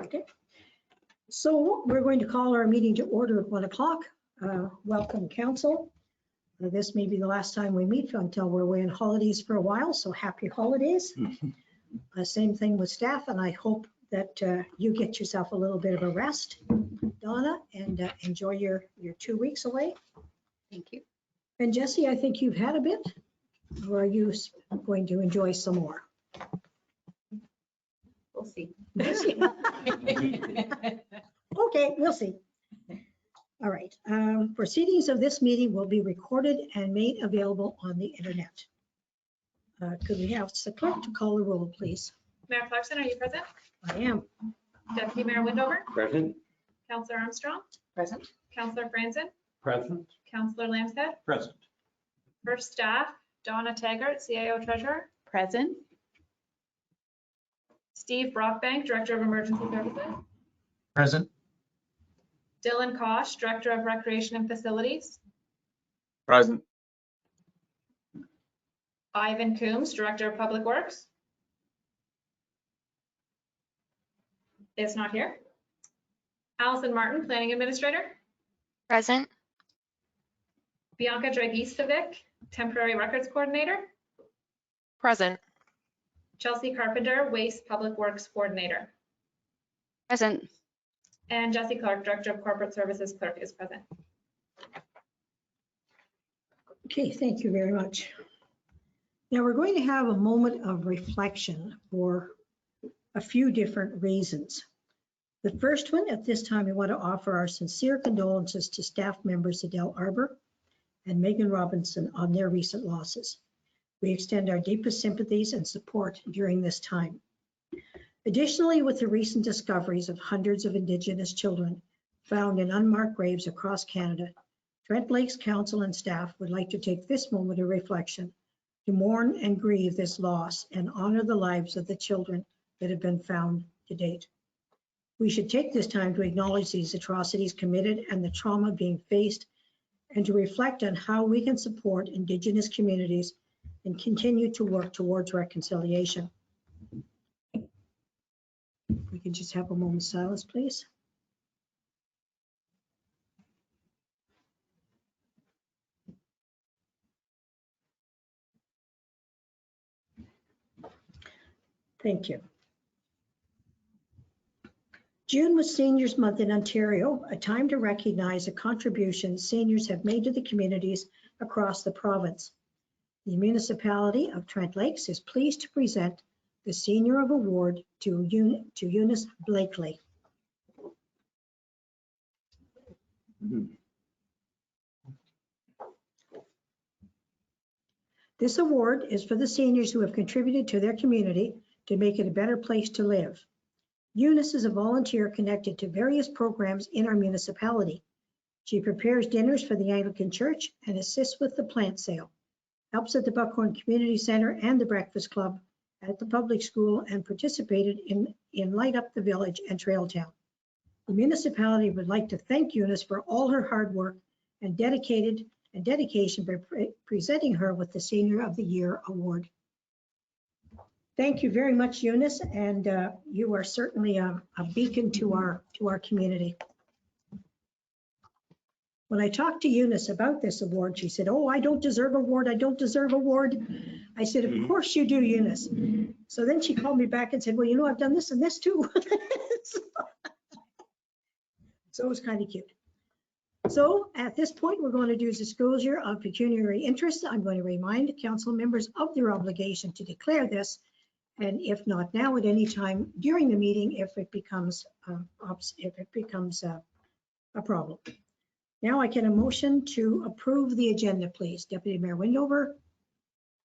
Okay. So we're going to call our meeting to order at 1 o'clock. Welcome, council. This may be the last time we meet until we're away on holidays for a while, so happy holidays. Same thing with staff, and I hope that you get yourself a little bit of a rest, Donna, and enjoy your 2 weeks away. Thank you. And Jesse, I think you've had a bit, or are you going to enjoy some more? We'll see. Okay, we'll see. All right, proceedings of this meeting will be recorded and made available on the internet. Could we have the clerk to call the roll, please? Mayor Clarkson, are you present? I am. Deputy Mayor Windover? Present. Councillor Armstrong? Present. Councillor Franzen? Present. Councillor Lambshead? Present. First staff, Donna Taggart, CAO Treasurer. Present. Steve Brockbank, Director of Emergency Services. Present. Dylan Kosh, Director of Recreation and Facilities. Present. Ivan Coombs, Director of Public Works. Is not here. Allison Martin, Planning Administrator. Present. Bianca Dragicevic, Temporary Records Coordinator. Present. Chelsea Carpenter, Waste Public Works Coordinator. Present. And Jesse Clark, Director of Corporate Services Clerk, is present. Okay, thank you very much. Now we're going to have a moment of reflection for a few different reasons. The first one, at this time, we want to offer our sincere condolences to staff members Adele Arbor and Megan Robinson on their recent losses. We extend our deepest sympathies and support during this time. Additionally, with the recent discoveries of hundreds of Indigenous children found in unmarked graves across Canada, Trent Lakes Council and staff would like to take this moment of reflection to mourn and grieve this loss and honor the lives of the children that have been found to date. We should take this time to acknowledge these atrocities committed and the trauma being faced, and to reflect on how we can support Indigenous communities and continue to work towards reconciliation. We can just have a moment's silence, please. Thank you. June was Seniors Month in Ontario, a time to recognize the contributions seniors have made to the communities across the province. The Municipality of Trent Lakes is pleased to present the Senior of Award to Eunice Blakely. This award is for the seniors who have contributed to their community to make it a better place to live. Eunice is a volunteer connected to various programs in our municipality. She prepares dinners for the Anglican Church and assists with the plant sale, helps at the Buckhorn Community Center and the Breakfast Club at the public school, and participated in Light Up the Village and Trailtown. The municipality would like to thank Eunice for all her hard work and dedication by presenting her with the Senior of the Year Award. Thank you very much, Eunice, and you are certainly a beacon to our community. When I talked to Eunice about this award, she said, "Oh, I don't deserve award. I don't deserve award." I said, "Of course you do, Eunice." So then she called me back and said, "Well, you know, I've done this and this too." So it was kind of cute. So at this point, we're going to do disclosure of pecuniary interest. I'm going to remind council members of their obligation to declare this, and if not now, at any time during the meeting, if it becomes a problem. Now I can a motion to approve the agenda, please. Deputy Mayor Windover,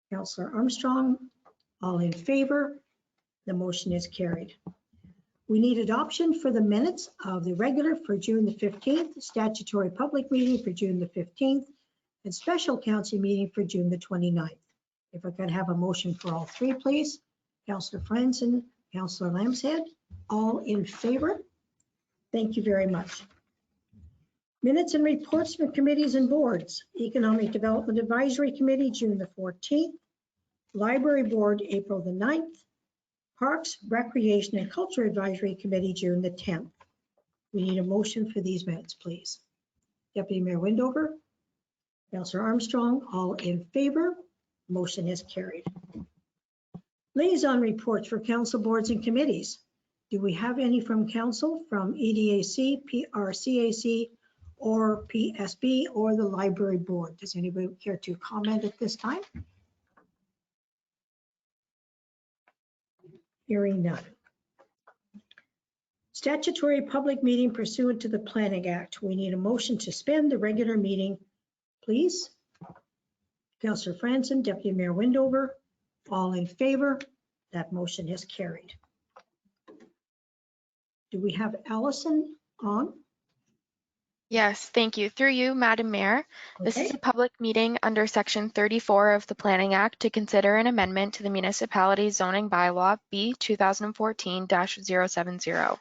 Councillor Armstrong, all in favor. The motion is carried. We need adoption for the minutes of the regular for June the 15th, statutory public meeting for June the 15th, and special council meeting for June the 29th. If I could have a motion for all three, please. Councillor Franzen, Councillor Lambshead, all in favor. Thank you very much. Minutes and reports from committees and boards. Economic Development Advisory Committee, June the 14th. Library Board, April the 9th. Parks, Recreation, and Culture Advisory Committee, June the 10th. We need a motion for these minutes, please. Deputy Mayor Windover, Councillor Armstrong, all in favor. Motion is carried. Liaison reports for council boards and committees. Do we have any from council, from EDAC, PRCAC, or PSB, or the library board? Does anybody care to comment at this time? Hearing none. Statutory public meeting pursuant to the Planning Act. We need a motion to suspend the regular meeting, please. Councillor Franson, Deputy Mayor Windover, all in favor. That motion is carried. Do we have Allison on? Yes, thank you. Through you, Madam Mayor. This is Okay. a public meeting under Section 34 of the Planning Act to consider an amendment to the municipality zoning bylaw B 2014-070.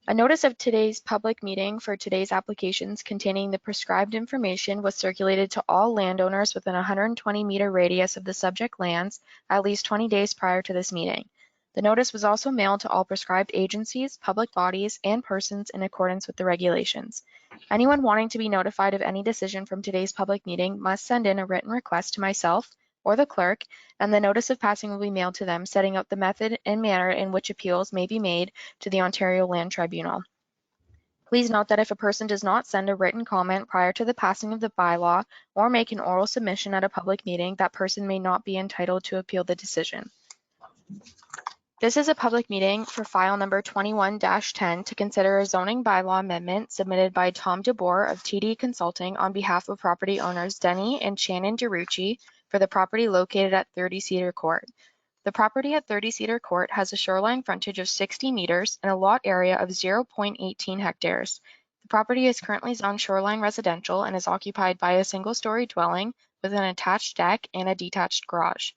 A notice of today's public meeting for today's applications containing the prescribed information was circulated to all landowners within a 120-meter radius of the subject lands at least 20 days prior to this meeting. The notice was also mailed to all prescribed agencies, public bodies, and persons in accordance with the regulations. Anyone wanting to be notified of any decision from today's public meeting must send in a written request to myself or the clerk, and the notice of passing will be mailed to them, setting out the method and manner in which appeals may be made to the Ontario Land Tribunal. Please note that if a person does not send a written comment prior to the passing of the bylaw or make an oral submission at a public meeting, that person may not be entitled to appeal the decision. This is a public meeting for file number 21-10 to consider a zoning bylaw amendment submitted by Tom DeBoer of TD Consulting on behalf of property owners Denny and Shannon DeRucci for the property located at 30 Cedar Court. The property at 30 Cedar Court has a shoreline frontage of 60 meters and a lot area of 0.18 hectares. The property is currently zoned shoreline residential and is occupied by a single-story dwelling with an attached deck and a detached garage.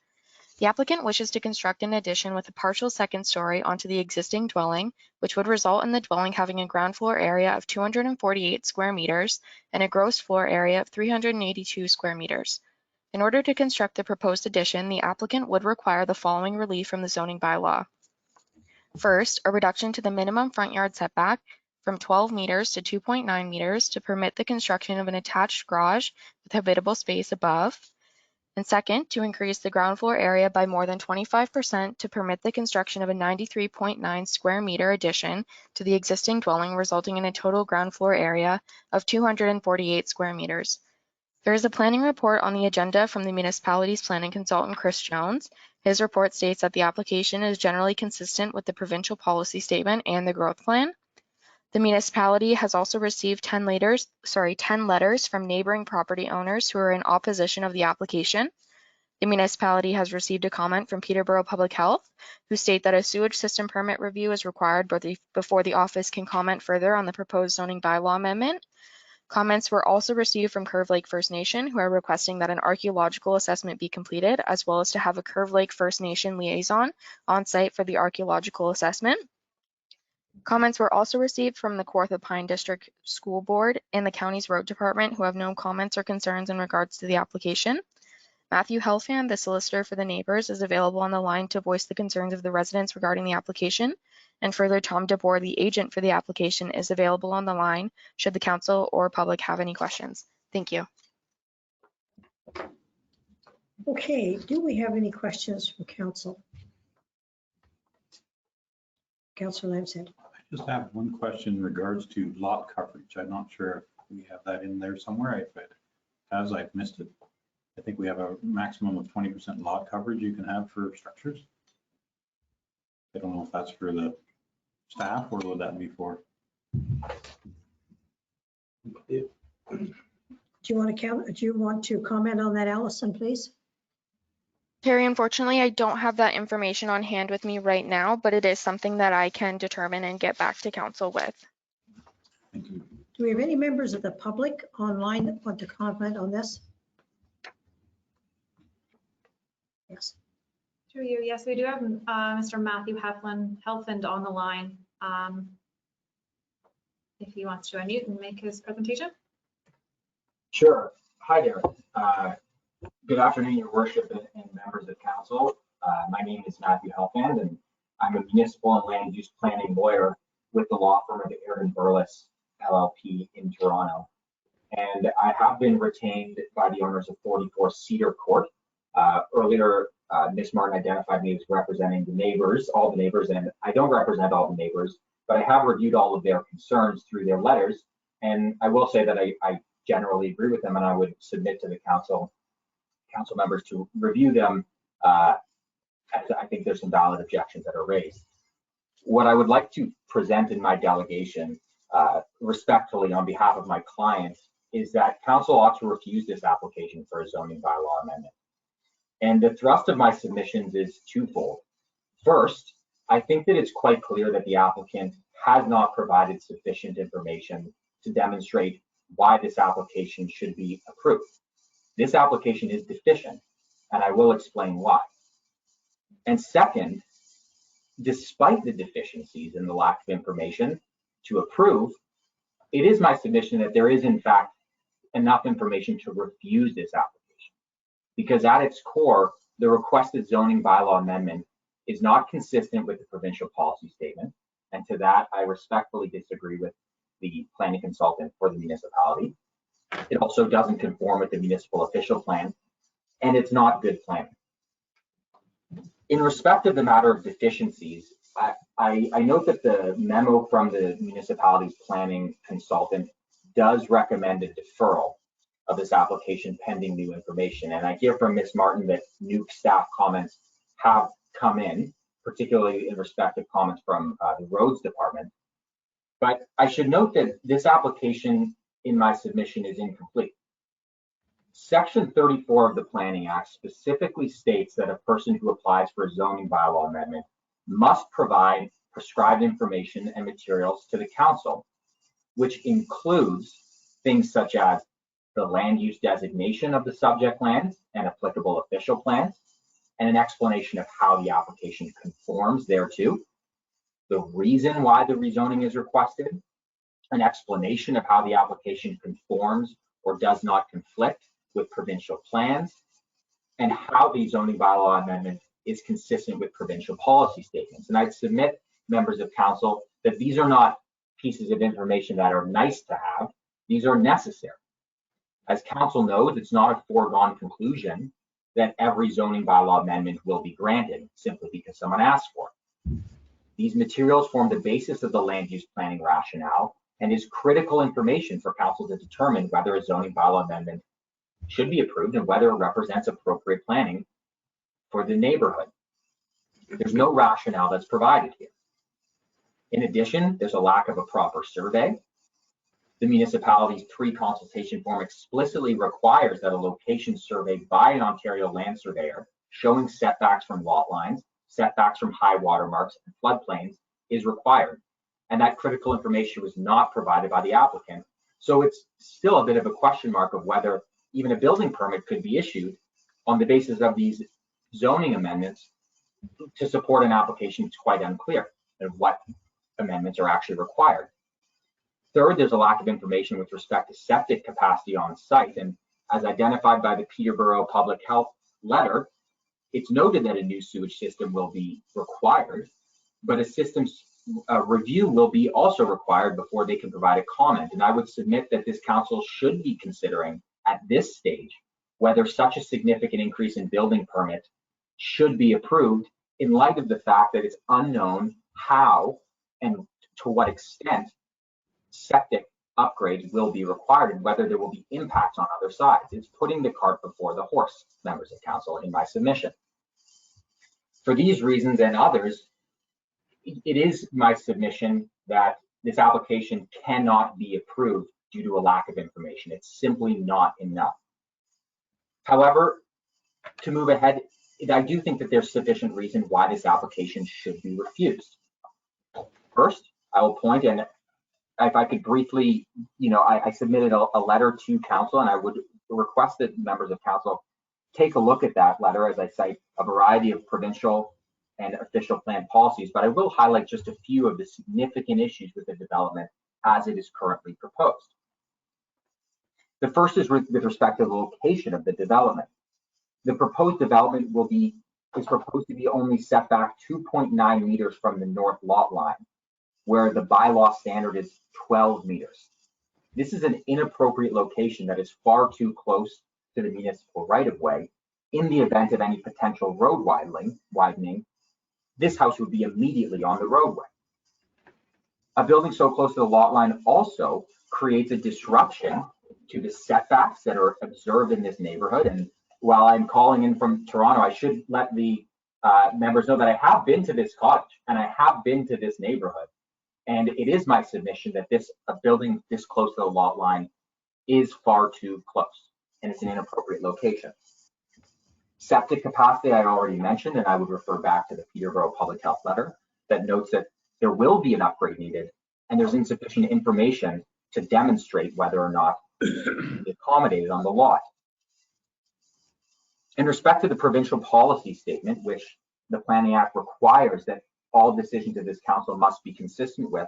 The applicant wishes to construct an addition with a partial second story onto the existing dwelling, which would result in the dwelling having a ground floor area of 248 square meters and a gross floor area of 382 square meters. In order to construct the proposed addition, the applicant would require the following relief from the zoning bylaw. First, a reduction to the minimum front yard setback from 12 meters to 2.9 meters to permit the construction of an attached garage with habitable space above. And second, to increase the ground floor area by more than 25% to permit the construction of a 93.9 square meter addition to the existing dwelling, resulting in a total ground floor area of 248 square meters. There is a planning report on the agenda from the municipality's planning consultant, Chris Jones. His report states that the application is generally consistent with the provincial policy statement and the growth plan. The municipality has also received 10 letters from neighboring property owners who are in opposition of the application. The municipality has received a comment from Peterborough Public Health, who state that a sewage system permit review is required before the office can comment further on the proposed zoning bylaw amendment. Comments were also received from Curve Lake First Nation, who are requesting that an archaeological assessment be completed, as well as to have a Curve Lake First Nation liaison on site for the archaeological assessment. Comments were also received from the Kawartha Pine District School Board and the county's road department, who have no comments or concerns in regards to the application. Matthew Helfand, the solicitor for the neighbors, is available on the line to voice the concerns of the residents regarding the application. And further, Tom DeBoer, the agent for the application, is available on the line should the council or public have any questions. Thank you. Okay, do we have any questions from council? Councillor Lampson. I just have one question in regards to lot coverage. I'm not sure if we have that in there somewhere. If it has, I've missed it. I think we have a maximum of 20% lot coverage you can have for structures. I don't know if that's for the staff or would that be for? Do you want to comment on that, Allison, please? Terry, unfortunately, I don't have that information on hand with me right now, but it is something that I can determine and get back to council with. Thank you. Do we have any members of the public online that want to comment on this? Yes. Through you, yes, we do have Mr. Matthew Helfand on the line. If he wants to unmute and make his presentation. Sure. Hi there. Good afternoon, Your Worship and members of council. My name is Matthew Helfand, and I'm a municipal and land use planning lawyer with the law firm of Aaron Burles LLP in Toronto. And I have been retained by the owners of 44 Cedar Court. Earlier, Ms. Martin identified me as representing the neighbors, all the neighbors, and I don't represent all the neighbors, but I have reviewed all of their concerns through their letters. And I will say that I generally agree with them, and I would submit to the council members to review them. I think there's some valid objections that are raised. What I would like to present in my delegation, respectfully on behalf of my clients, is that council ought to refuse this application for a zoning bylaw amendment. And the thrust of my submissions is twofold. First, I think that it's quite clear that the applicant has not provided sufficient information to demonstrate why this application should be approved. This application is deficient, and I will explain why. And second, despite the deficiencies and the lack of information to approve, it is my submission that there is in fact enough information to refuse this application. Because at its core, the requested zoning bylaw amendment is not consistent with the provincial policy statement. And to that, I respectfully disagree with the planning consultant for the municipality. It also doesn't conform with the municipal official plan, and it's not good planning. In respect of the matter of deficiencies, I note that the memo from the municipality's planning consultant does recommend a deferral of this application pending new information. And I hear from Ms. Martin that new staff comments have come in, particularly in respect of comments from the roads department. But I should note that this application in my submission is incomplete. Section 34 of the Planning Act specifically states that a person who applies for a zoning bylaw amendment must provide prescribed information and materials to the council, which includes things such as the land use designation of the subject lands and applicable official plans, and an explanation of how the application conforms thereto, the reason why the rezoning is requested, an explanation of how the application conforms or does not conflict with provincial plans, and how the zoning bylaw amendment is consistent with provincial policy statements. And I'd submit, members of council, that these are not pieces of information that are nice to have, these are necessary. As council knows, it's not a foregone conclusion that every zoning bylaw amendment will be granted simply because someone asked for it. These materials form the basis of the land use planning rationale and is critical information for council to determine whether a zoning bylaw amendment should be approved and whether it represents appropriate planning for the neighborhood. There's no rationale that's provided here. In addition, there's a lack of a proper survey. The municipality's pre-consultation form explicitly requires that a location survey by an Ontario land surveyor showing setbacks from lot lines, setbacks from high water marks and floodplains is required. And that critical information was not provided by the applicant. So it's still a bit of a question mark of whether even a building permit could be issued on the basis of these zoning amendments to support an application. It's quite unclear of what amendments are actually required. Third, there's a lack of information with respect to septic capacity on site. And as identified by the Peterborough Public Health letter, it's noted that a new sewage system will be required, but a systems review will be also required before they can provide a comment. And I would submit that this council should be considering at this stage whether such a significant increase in building permit should be approved in light of the fact that it's unknown how and to what extent septic upgrades will be required and whether there will be impacts on other sides. It's putting the cart before the horse, members of council, in my submission. For these reasons and others, it is my submission that this application cannot be approved due to a lack of information. It's simply not enough. However, to move ahead, I do think that there's sufficient reason why this application should be refused. First, I will point, and if I could briefly, I submitted a letter to council, and I would request that members of council take a look at that letter as I cite a variety of provincial and official plan policies, but I will highlight just a few of the significant issues with the development as it is currently proposed. The first is with respect to the location of the development. The proposed development will be is proposed to be only set back 2.9 meters from the north lot line, where the bylaw standard is 12 meters. This is an inappropriate location that is far too close to the municipal right-of-way. In the event of any potential road widening, this house would be immediately on the roadway. A building so close to the lot line also creates a disruption to the setbacks that are observed in this neighborhood. And while I'm calling in from Toronto, I should let the members know that I have been to this cottage and I have been to this neighborhood. And it is my submission that a building this close to the lot line is far too close, and it's an inappropriate location. Septic capacity I already mentioned, and I would refer back to the Peterborough Public Health letter that notes that there will be an upgrade needed, and there's insufficient information to demonstrate whether or not it's accommodated on the lot. In respect to the provincial policy statement, which the Planning Act requires that all decisions of this council must be consistent with,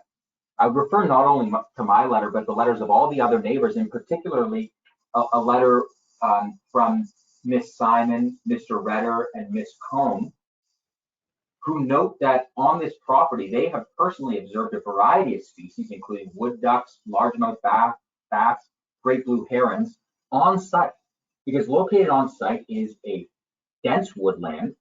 I would refer not only to my letter, but the letters of all the other neighbors, and particularly a letter from Miss Simon, Mr. Redder, and Miss Cohn, who note that on this property, they have personally observed a variety of species, including wood ducks, largemouth bats, great blue herons on site, because located on site is a dense woodland,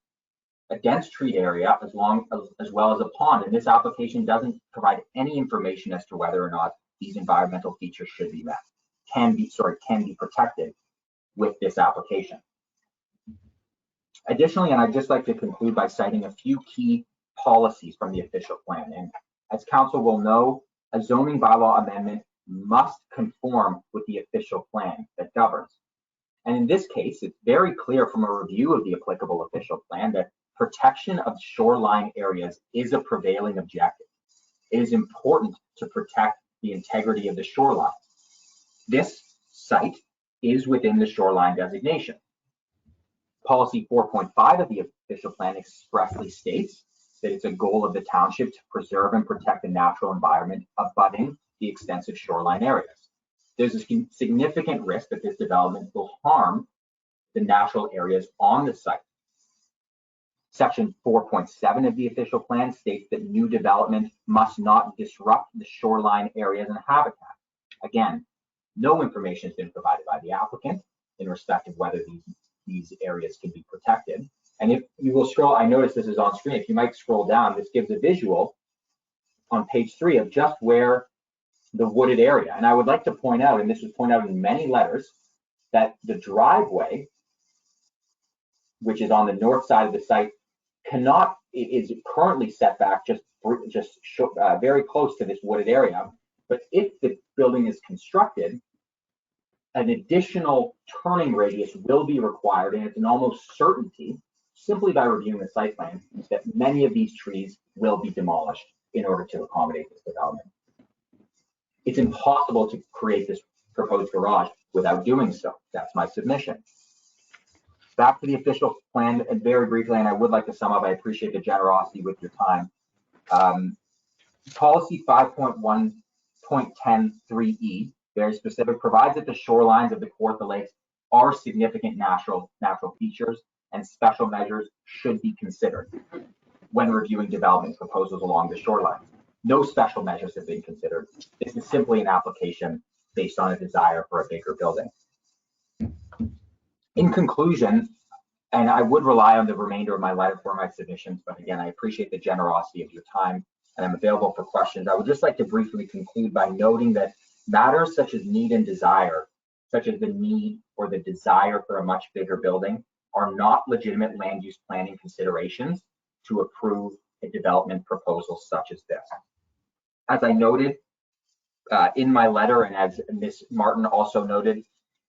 a dense tree area, as well as a pond. And this application doesn't provide any information as to whether or not these environmental features should be met, can be protected with this application. Additionally, and I'd just like to conclude by citing a few key policies from the official plan. And as council will know, a zoning bylaw amendment must conform with the official plan that governs. And in this case, it's very clear from a review of the applicable official plan that protection of shoreline areas is a prevailing objective. It is important to protect the integrity of the shoreline. This site is within the shoreline designation. Policy 4.5 of the official plan expressly states that it's a goal of the township to preserve and protect the natural environment abutting the extensive shoreline areas. There's a significant risk that this development will harm the natural areas on the site. Section 4.7 of the official plan states that new development must not disrupt the shoreline areas and habitat. Again, no information has been provided by the applicant in respect of whether these areas can be protected. And if you will scroll, I notice this is on screen, if you might scroll down, this gives a visual on page 3 of just where the wooded area. And I would like to point out, and this was pointed out in many letters, that the driveway, which is on the north side of the site, is currently set back just very close to this wooded area. But if the building is constructed, an additional turning radius will be required, and it's an almost certainty, simply by reviewing the site plan, that many of these trees will be demolished in order to accommodate this development. It's impossible to create this proposed garage without doing so. That's my submission. Back to the official plan, and very briefly, and I would like to sum up, I appreciate the generosity with your time. Policy 5.1.10.3E, very specific, provides that the shorelines of the Kawartha Lakes are significant natural features, and special measures should be considered when reviewing development proposals along the shoreline. No special measures have been considered. This is simply an application based on a desire for a bigger building. In conclusion, and I would rely on the remainder of my letter for my submissions, but again, I appreciate the generosity of your time and I'm available for questions. I would just like to briefly conclude by noting that matters such as need and desire, such as the need or the desire for a much bigger building, are not legitimate land use planning considerations to approve a development proposal such as this. As I noted in my letter, and as Ms. Martin also noted,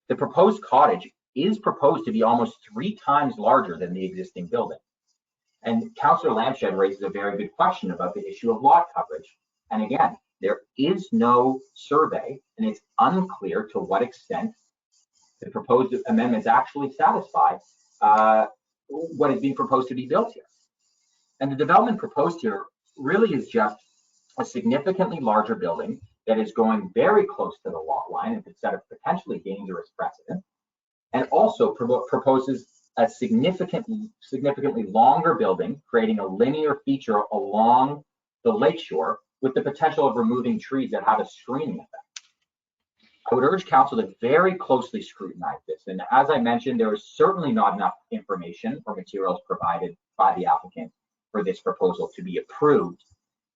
the proposed cottage is proposed to be almost 3 times larger than the existing building. And Councillor Lampshed raises a very good question about the issue of lot coverage. And again, there is no survey, and it's unclear to what extent the proposed amendments actually satisfy what is being proposed to be built here. And the development proposed here really is just a significantly larger building that is going very close to the lot line and could set a potentially dangerous precedent, and also proposes a significantly longer building, creating a linear feature along the lakeshore with the potential of removing trees that have a screening effect. I would urge council to very closely scrutinize this. And as I mentioned, there is certainly not enough information or materials provided by the applicant for this proposal to be approved.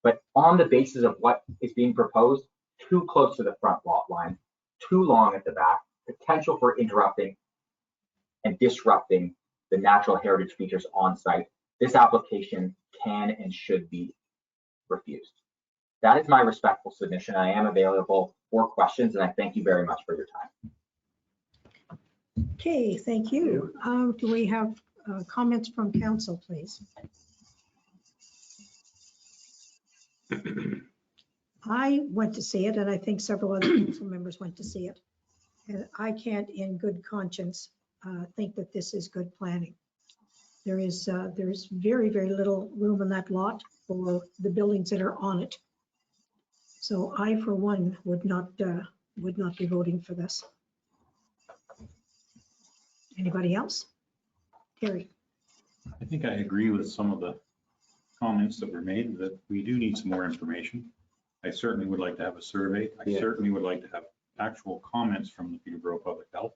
But on the basis of what is being proposed, too close to the front lot line, too long at the back, potential for interrupting and disrupting the natural heritage features on site, this application can and should be refused. That is my respectful submission. I am available for questions, and I thank you very much for your time. Okay, thank you. Do we have comments from council, please? I went to see it, and I think several other council members went to see it. And I can't in good conscience think that this is good planning. There is very, very little room in that lot for the buildings that are on it. So I, for one, would not be voting for this. Anybody else? Terry? I think I agree with some of the comments that were made, that we do need some more information. I certainly would like to have a survey. I certainly would like to have actual comments from the Peterborough Public Health.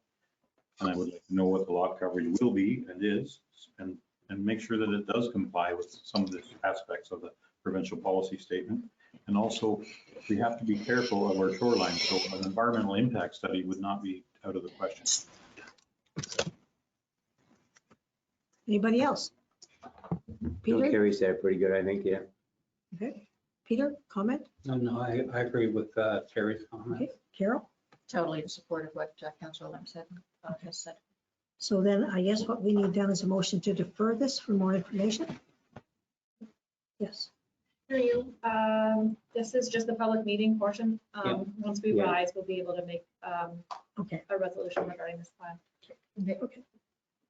And I would like to know what the lot coverage will be and is, and make sure that it does comply with some of the aspects of the provincial policy statement. And also, we have to be careful of our shoreline, so an environmental impact study would not be out of the question. Anybody else? Peter? Kerry said it pretty good, I think, yeah. Okay. Peter, comment? No, I agree with Terry's comment. Okay. Carol? Totally in support of what Councillor Lim said, has said. So then I guess what we need done is a motion to defer this for more information. Yes. Through you, this is just the public meeting portion. Once we Yeah. rise, we'll be able to make Okay. a resolution regarding this plan. Okay.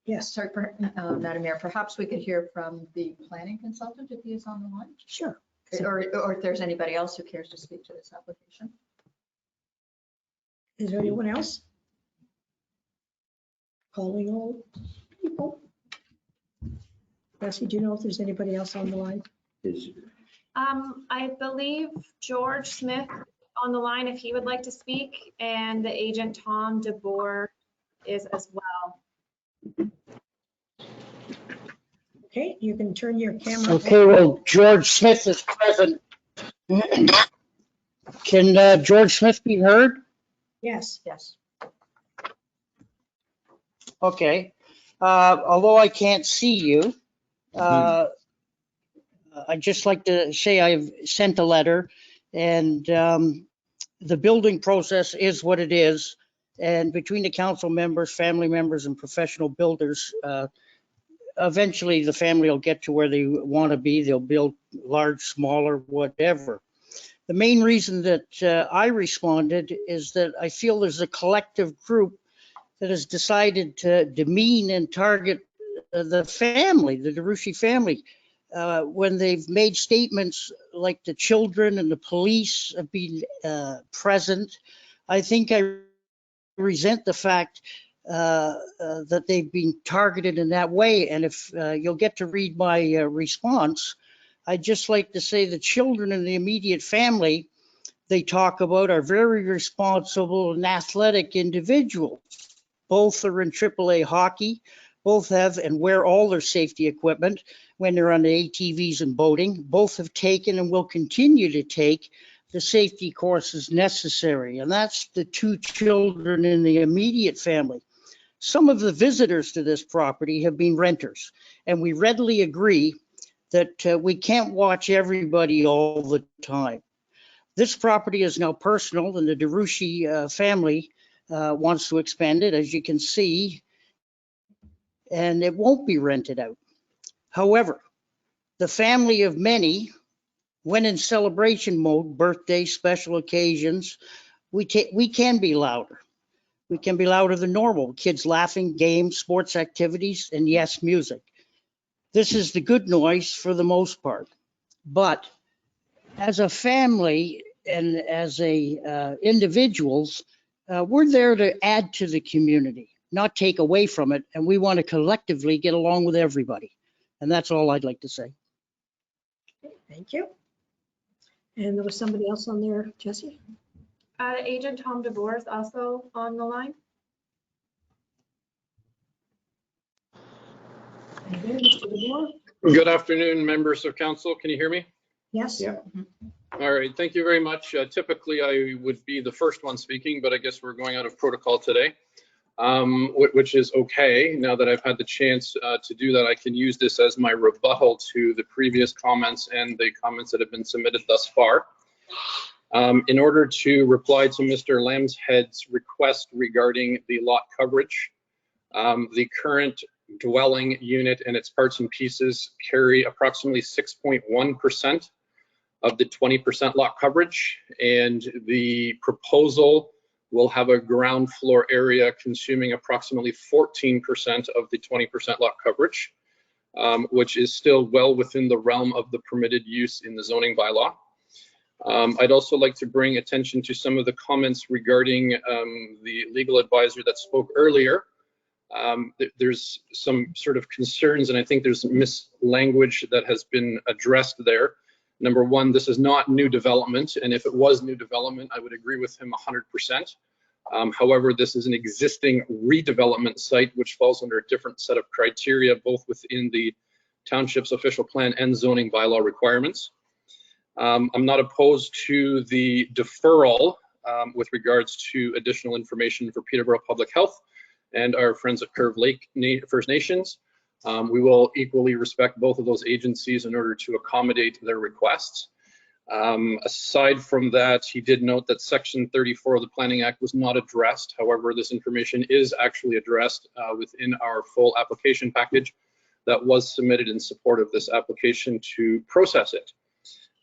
Yes, Sorry, Madam Mayor, perhaps we could hear from the planning consultant if he is on the line, sure. or if there's anybody else who cares to speak to this application. Is there anyone else? Calling all people. Bessie, do you know if there's anybody else on the line? I believe George Smith on the line, if he would like to speak, and the agent Tom DeBoer is as well. Okay, you can turn your camera. Okay, well, George Smith is present. Can George Smith be heard? Yes. Yes. Okay. Although I can't see you, I'd just like to say I've sent a letter, and the building process is what it is. And between the council members, family members, and professional builders, eventually the family will get to where they want to be. They'll build large, smaller, whatever. The main reason that I responded is that I feel there's a collective group that has decided to demean and target the family, the DeRouchie family, when they've made statements like the children and the police have been present. I think I resent the fact that they've been targeted in that way. And if you'll get to read my response, I'd just like to say the children in the immediate family they talk about are very responsible and athletic individuals. Both are in AAA hockey, both have and wear all their safety equipment when they're on the ATVs and boating. Both have taken and will continue to take the safety courses necessary. And that's the two children in the immediate family. Some of the visitors to this property have been renters, and we readily agree that we can't watch everybody all the time. This property is now personal, and the DeRouchie family wants to expand it, as you can see, and it won't be rented out. However, the family of many, when in celebration mode, birthdays, special occasions, we can be louder. We can be louder than normal. Kids laughing, games, sports activities, and yes, music. This is the good noise for the most part. But as a family and as individuals, we're there to add to the community. not take away from it. And we want to collectively get along with everybody. And that's all I'd like to say. Thank you. And there was somebody else on there, Jesse? Agent Tom DeBoer is also on the line. And then Mr. DeBoer? Good afternoon, members of council. Can you hear me? Yes? Yeah. All right, thank you very much. Typically, I would be the first one speaking, but I guess we're going out of protocol today, which is okay. Now that I've had the chance to do that, I can use this as my rebuttal to the previous comments and the comments that have been submitted thus far. In order to reply to Mr. Lambshead's request regarding the lot coverage, the current dwelling unit and its parts and pieces carry approximately 6.1% of the 20% lot coverage, and the proposal will have a ground floor area consuming approximately 14% of the 20% lot coverage, which is still well within the realm of the permitted use in the zoning bylaw. I'd also like to bring attention to some of the comments regarding the legal advisor that spoke earlier. There's some sort of concerns, and I think there's mislanguage that has been addressed there. Number one, this is not new development, and if it was new development, I would agree with him 100%. However, this is an existing redevelopment site, which falls under a different set of criteria, both within the township's official plan and zoning bylaw requirements. I'm not opposed to the deferral with regards to additional information for Peterborough Public Health and our friends at Curve Lake First Nations. We will equally respect both of those agencies in order to accommodate their requests. Aside from that, he did note that Section 34 of the Planning Act was not addressed. However, this information is actually addressed within our full application package that was submitted in support of this application to process it.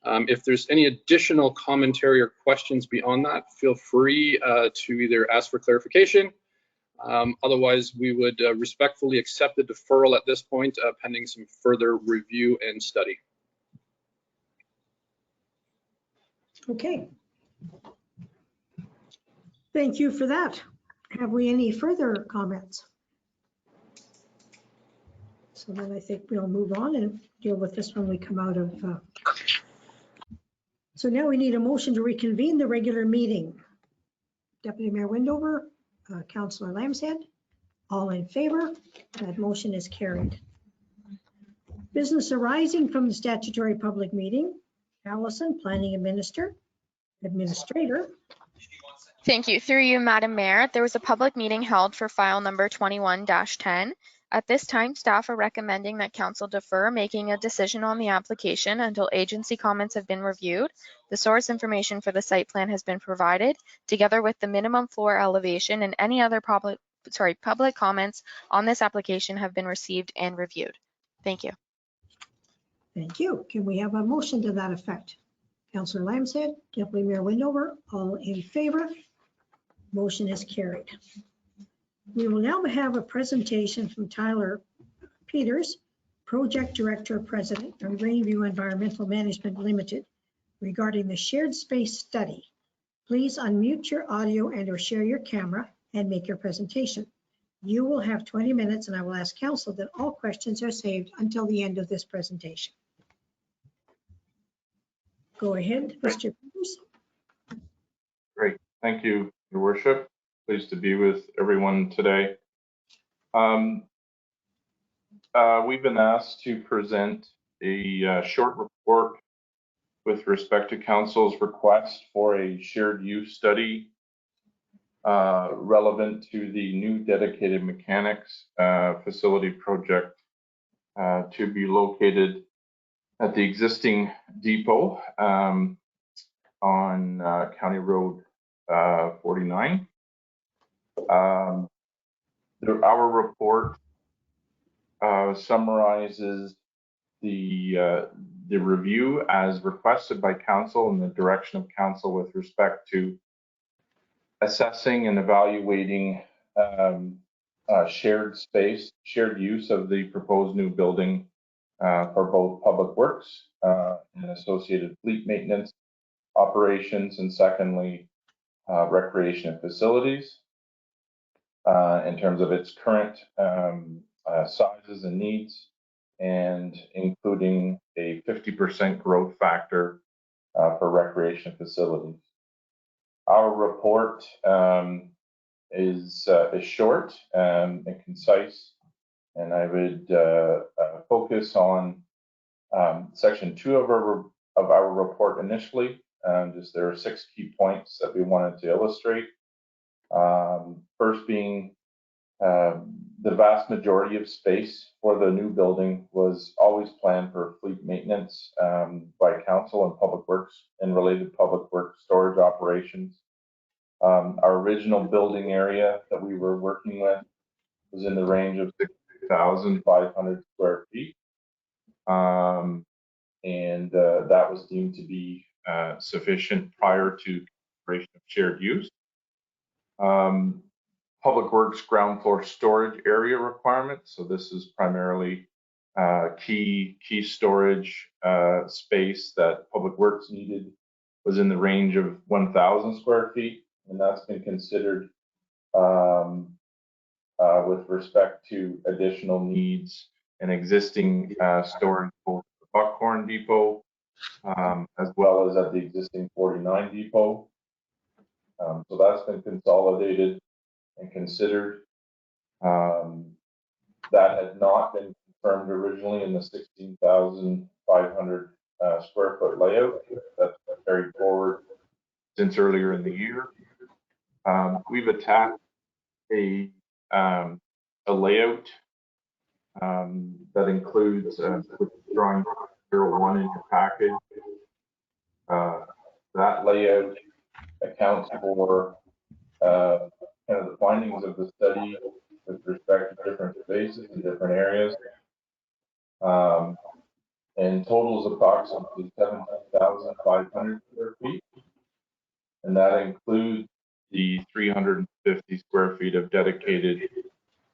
If there's any additional commentary or questions beyond that, feel free to either ask for clarification. Otherwise, we would respectfully accept the deferral at this point, pending some further review and study. Okay. Thank you for that. Have we any further comments? So then I think we'll move on and deal with this when we come out of. So now we need a motion to reconvene the regular meeting. Deputy Mayor Windover, Councillor Lambshead, all in favor? That motion is carried. Business arising from the statutory public meeting. Allison, Planning Administrator. Thank you. Through you, Madam Mayor, there was a public meeting held for file number 21-10. At this time, staff are recommending that council defer making a decision on the application until agency comments have been reviewed. The source information for the site plan has been provided, together with the minimum floor elevation, and any other public comments on this application have been received and reviewed. Thank you. Thank you. Can we have a motion to that effect? Councillor Lambshead, Deputy Mayor Windover, all in favor? Motion is carried. We will now have a presentation from Tyler Peters, Project Director, President of Greenview Environmental Management Limited, regarding the shared space study. Please unmute your audio and or share your camera and make your presentation. You will have 20 minutes, and I will ask council that all questions are saved until the end of this presentation. Go ahead, Mr. Peters. Great, thank you, Your Worship. Pleased to be with everyone today. We've been asked to present a short report with respect to Council's request for a shared use study relevant to the new dedicated mechanics facility project to be located at the existing depot on County Road 49. Our report summarizes the review as requested by council and the direction of council with respect to assessing and evaluating shared space, shared use of the proposed new building for both public works and associated fleet maintenance operations, and secondly, recreation and facilities. in terms of its current sizes and needs, and including a 50% growth factor for recreation facilities. Our report is short and concise, and I would focus on section 2 of our report initially. Just there are 6 key points that we wanted to illustrate. First being the vast majority of space for the new building was always planned for fleet maintenance by council and public works and related public works storage operations. Our original building area that we were working with was in the range of 6,500 square feet. And that was deemed to be sufficient prior to creation of shared use. Public Works ground floor storage area requirements. So this is primarily key storage space that Public Works needed, was in the range of 1,000 square feet, and that's been considered with respect to additional needs and existing storage both at the Buckhorn Depot as well as at the existing 49 Depot. So that's been consolidated and considered. That had not been confirmed originally in the 16,500 square foot layout that's carried forward since earlier in the year. We've attached a layout that includes drawing 01 in your package. That layout accounts for kind of the findings of the study with respect to different spaces and different areas. And totals approximately 17,500 square feet. And that includes the 350 square feet of dedicated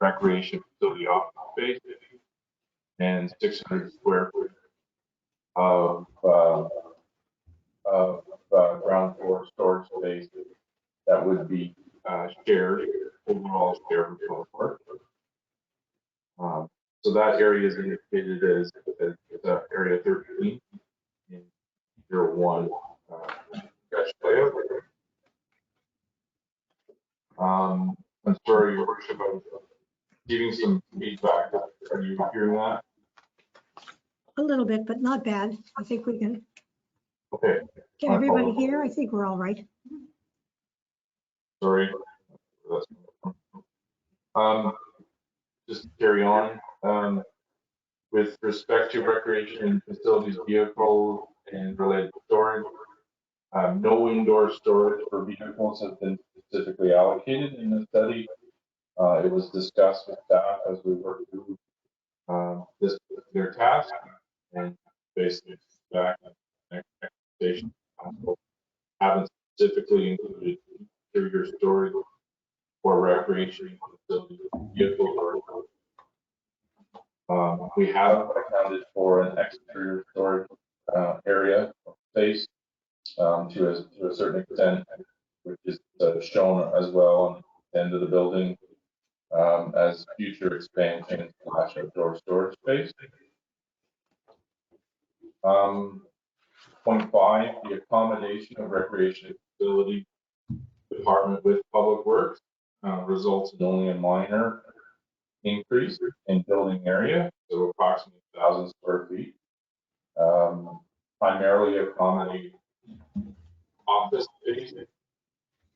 recreation facility office space and 600 square feet of ground floor storage space that would be shared, overall shared with Public Works. So that area is indicated as area 13 in 01 sketch layout. I'm sorry, Your Worship, I'm giving some feedback. Are you hearing that? A little bit, but not bad. I think we can. Okay. Can everybody hear? I think we're all right. Sorry. Just to carry on. With respect to recreation facilities, vehicles, and related storage, no indoor storage for vehicles has been specifically allocated in the study. It was discussed with staff as we worked through this particular task, and basically back and expectation haven't specifically included interior storage for recreation facilities, vehicles, or we have accounted for an exterior storage area of space to a certain extent, which is shown as well on the end of the building as future expansion / outdoor storage space. Point 5, the accommodation of recreation facility department with Public Works results in only a minor increase in building area, so approximately 1,000 square feet, primarily accommodating office space,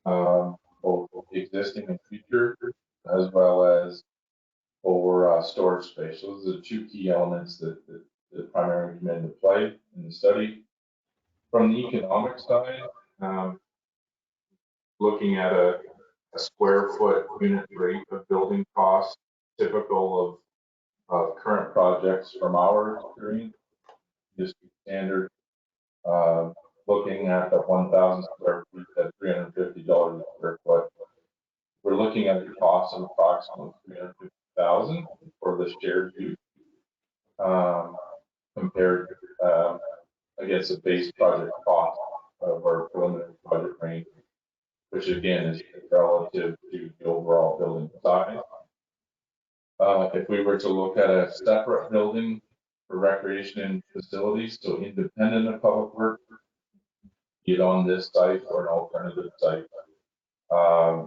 both existing and future, as well as for storage space. So those are the 2 key elements that primarily come into play in the study. From the economic side, looking at a square foot unit rate of building costs, typical of current projects from our experience, just standard, looking at the 1,000 square feet at $350 a square foot. We're looking at a cost of approximately $350,000 for the shared use, compared against the base project cost of our preliminary budget range, which again is relative to the overall building size. If we were to look at a separate building for recreation and facilities, so independent of public works, be it on this site or an alternative site,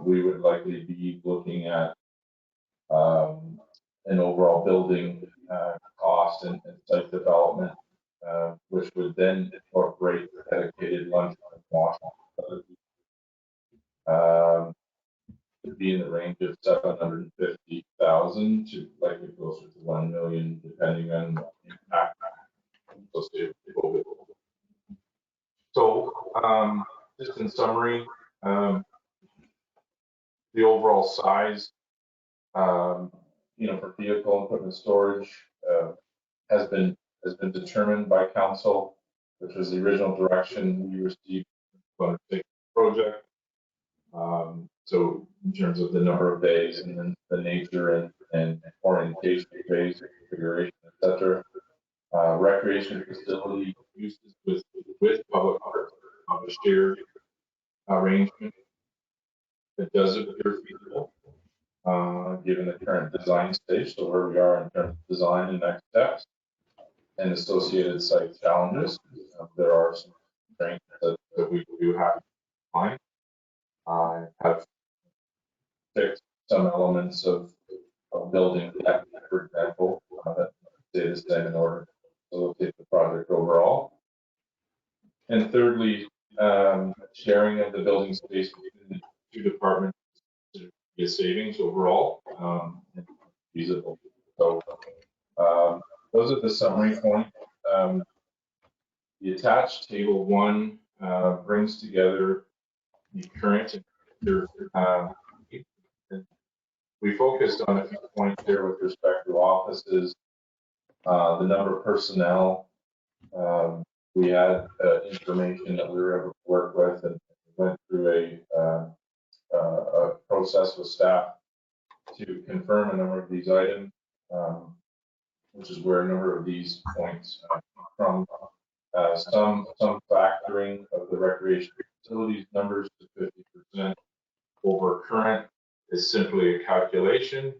we would likely be looking at an overall building cost and site development, which would then incorporate dedicated lunch and wash to be in the range of 750,000 to likely closer to 1 million, depending on the impact associated with COVID. So, just in summary, the overall size, for vehicle and equipment storage, has been determined by council, which was the original direction we received for the project. So in terms of the number of bays and then the nature and orientation of bays, configuration, etc. Recreation facility uses with public works of a shared arrangement. It does appear feasible, given the current design stage, so where we are in terms of design and next steps and associated site challenges. There are some strengths that we do have to find. I have fixed some elements of building that, for example, that stay the same in order to facilitate the project overall. And thirdly, sharing of the building space between the two departments to be a savings overall and feasible. So those are the summary points. The attached table 1 brings together the current and future. We focused on a few points here with respect to offices, the number of personnel. We had information that we were able to work with, and went through a process with staff to confirm a number of these items, which is where a number of these points come from. Some factoring of the recreation facilities numbers to 50% over current is simply a calculation.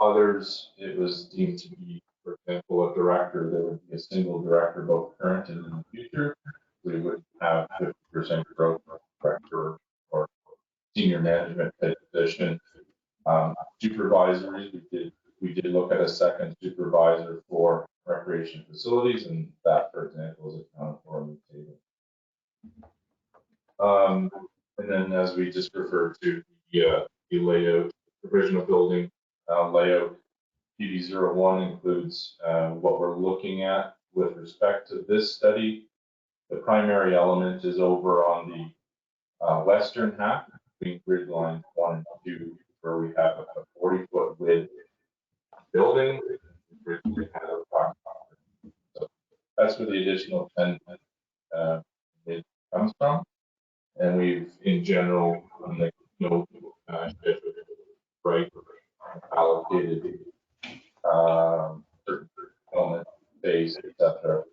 Others, it was deemed to be, for example, a director, there would be a single director, both current and in the future. We would have 50% growth for director or senior management type position. Supervisory, we did look at a second supervisor for recreation facilities, and that, for example, is accounted for on the table. And then, as we just referred to, the layout, provisional building layout, PD01 includes what we're looking at with respect to this study. The primary element is over on the western half between grid lines 1 and 2, where we have a 40-foot width building. So that's where the additional 10 it comes from. And we've, in general, on the note, right, allocated certain element base, etc.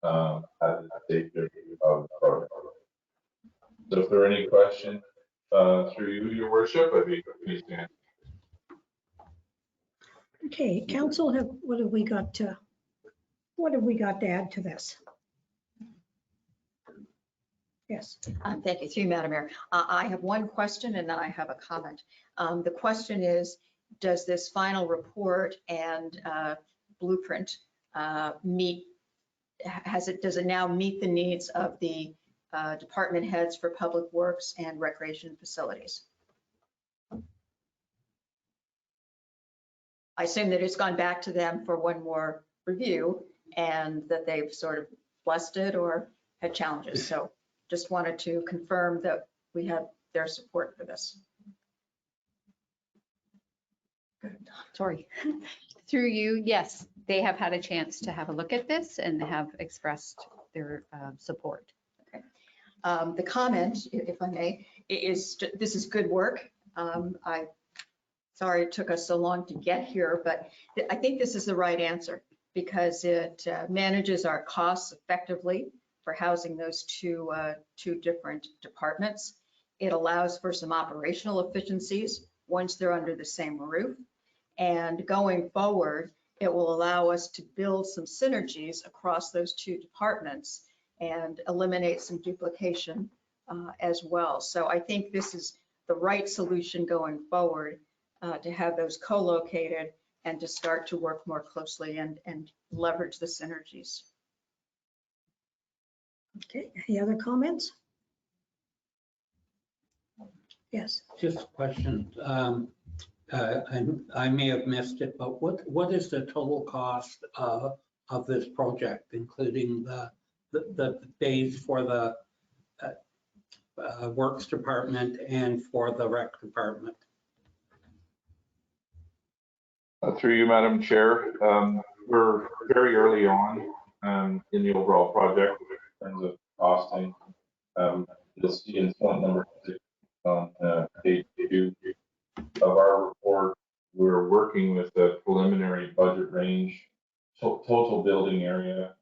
As a stage of the project. So if there are any questions through you, Your Worship, I'd be pleased to answer. Okay, council, what have we got to add to this? Yes. Thank you, through you, Madam Mayor. I have one question and then I have a comment. The question is, does this final report and blueprint does it now meet the needs of the department heads for public works and recreation facilities? I assume that it's gone back to them for one more review and that they've sort of blessed it or had challenges. So just wanted to confirm that we have their support for this. Sorry. Through you, yes, they have had a chance to have a look at this and have expressed their support. Okay. The comment, if I may, is this is good work. Sorry it took us so long to get here, but I think this is the right answer because it manages our costs effectively for housing those two different departments. It allows for some operational efficiencies once they're under the same roof. And going forward, it will allow us to build some synergies across those two departments and eliminate some duplication as well. So I think this is the right solution going forward, to have those co-located and to start to work more closely and leverage the synergies. Okay, any other comments? Yes. Just a question. I may have missed it, but what is the total cost of this project, including the days for the Works Department and for the Rec Department? Through you, Madam Chair, we're very early on in the overall project in terms of costing. You'll see in point number 6 on page 2 of our report, we're working with a preliminary budget range, total building area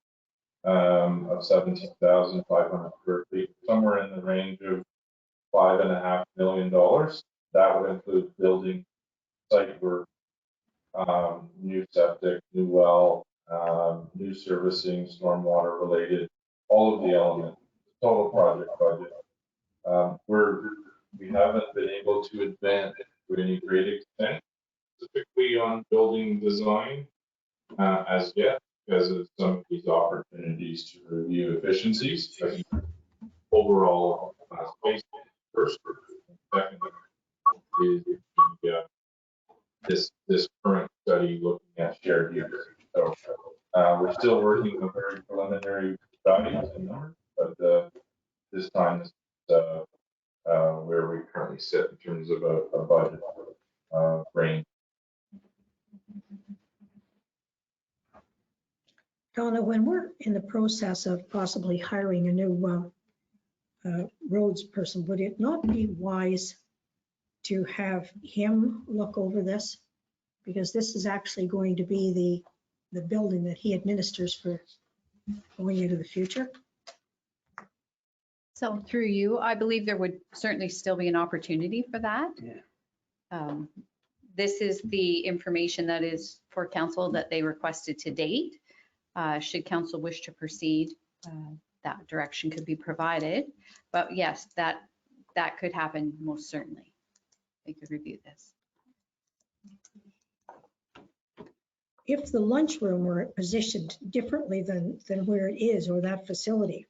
of 17,500 square feet, somewhere in the range of $5.5 million. That would include building, site work, new septic, new well, new servicing, stormwater related, all of the elements, total project budget. We haven't been able to advance to any great extent, specifically on building design as yet, because of some of these opportunities to review efficiencies. Overall, space first, second is this current study looking at shared use. So we're still working on very preliminary values and numbers, but this time is where we currently sit in terms of a budget range. Donna, when we're in the process of possibly hiring a new roads person, would it not be wise to have him look over this? Because this is actually going to be the building that he administers for going into the future. So through you, I believe there would certainly still be an opportunity for that. Yeah. This is the information that is for council that they requested to date. Should council wish to proceed, that direction could be provided. But yes, that could happen most certainly. They could review this. If the lunchroom were positioned differently than where it is, or that facility,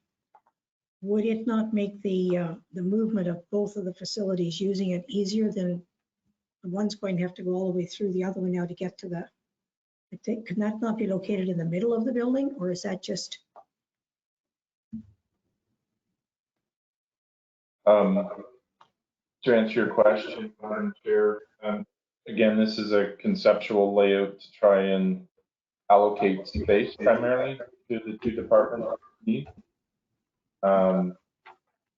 would it not make the movement of both of the facilities using it easier than the one's going to have to go all the way through the other one now to get to the, I think, could that not be located in the middle of the building, or is that just? To answer your question, Madam Chair, again, this is a conceptual layout to try and allocate space primarily to the two departments' needs.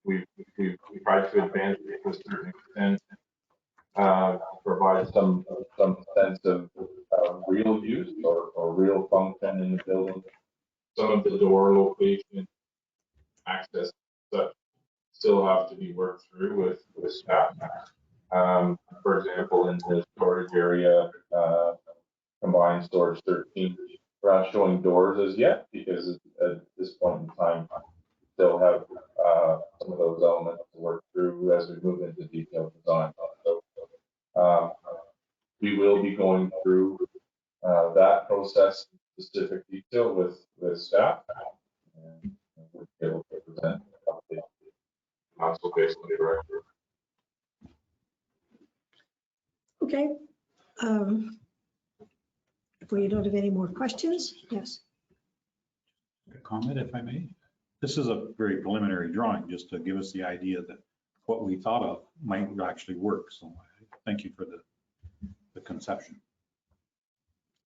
We've tried to advance it to a certain extent, provide some sense of real use or real function in the building. Some of the door location, access, such still have to be worked through with staff. For example, in the storage area, combined storage 13, we're not showing doors as yet because at this point in time, we still have some of those elements to work through as we move into detailed design. So we will be going through that process in specific detail with staff, and we'll be able to present an update to council based on the director. Okay. If we don't have any more questions, yes. A comment, if I may. This is a very preliminary drawing, just to give us the idea that what we thought of might actually work. So thank you for the conception.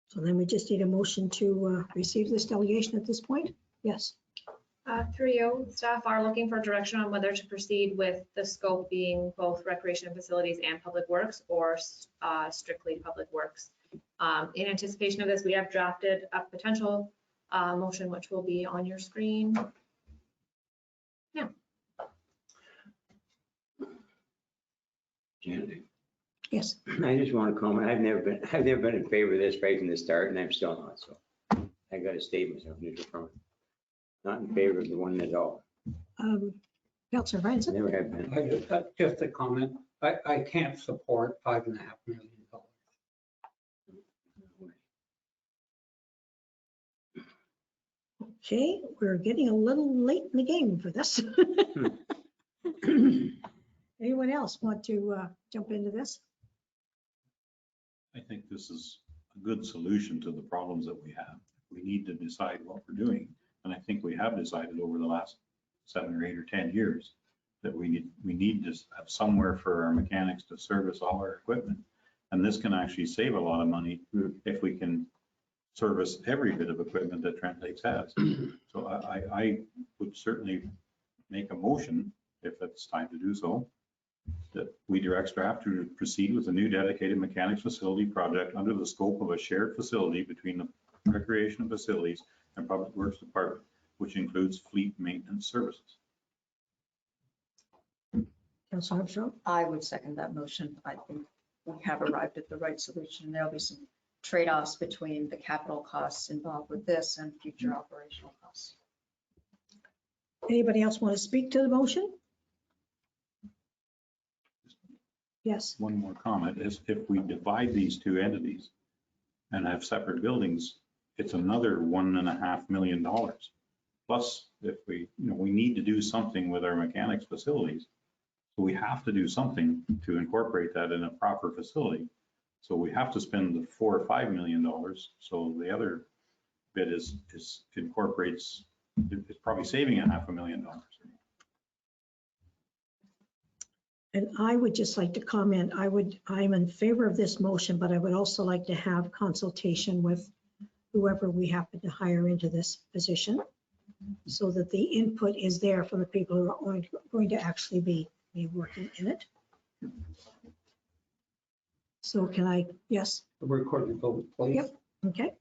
So then we just need a motion to receive this delegation at this point? Yes. Through you, staff are looking for direction on whether to proceed with the scope being both recreation and facilities and public works, or strictly public works. In anticipation of this, we have drafted a potential motion, which will be on your screen. Yeah. Janet, Yes. I just want to comment, I've never been in favor of this right from the start, and I'm still not, so I got to state myself neutral from it. Not in favor of the one at all. Councillor Franzen? Never have been. Just a comment, I can't support $5.5 million. Okay, we're getting a little late in the game for this. Anyone else want to jump into this? I think this is a good solution to the problems that we have. We need to decide what we're doing. And I think we have decided over the last 7 or 8 or 10 years that we need to have somewhere for our mechanics to service all our equipment. And this can actually save a lot of money if we can service every bit of equipment that Trent Lakes has. So I would certainly make a motion, if it's time to do so, that we direct staff to proceed with a new dedicated mechanics facility project under the scope of a shared facility between the Recreation Facilities and Public Works Department, which includes fleet maintenance services. Councillor Armstrong? I would second that motion. I think we have arrived at the right solution. There'll be some trade-offs between the capital costs involved with this and future operational costs. Anybody else want to speak to the motion? Yes. One more comment is if we divide these two entities and have separate buildings, it's another $1.5 million. Plus, if we need to do something with our mechanics facilities. So we have to do something to incorporate that in a proper facility. So we have to spend the $4 or $5 million. So the other bit incorporates, it's probably saving $500,000. And I would just like to comment, I'm in favor of this motion, but I would also like to have consultation with whoever we happen to hire into this position so that the input is there from the people who are going to actually be working in it. So can I, yes? The recorded vote, please. Yep. Okay.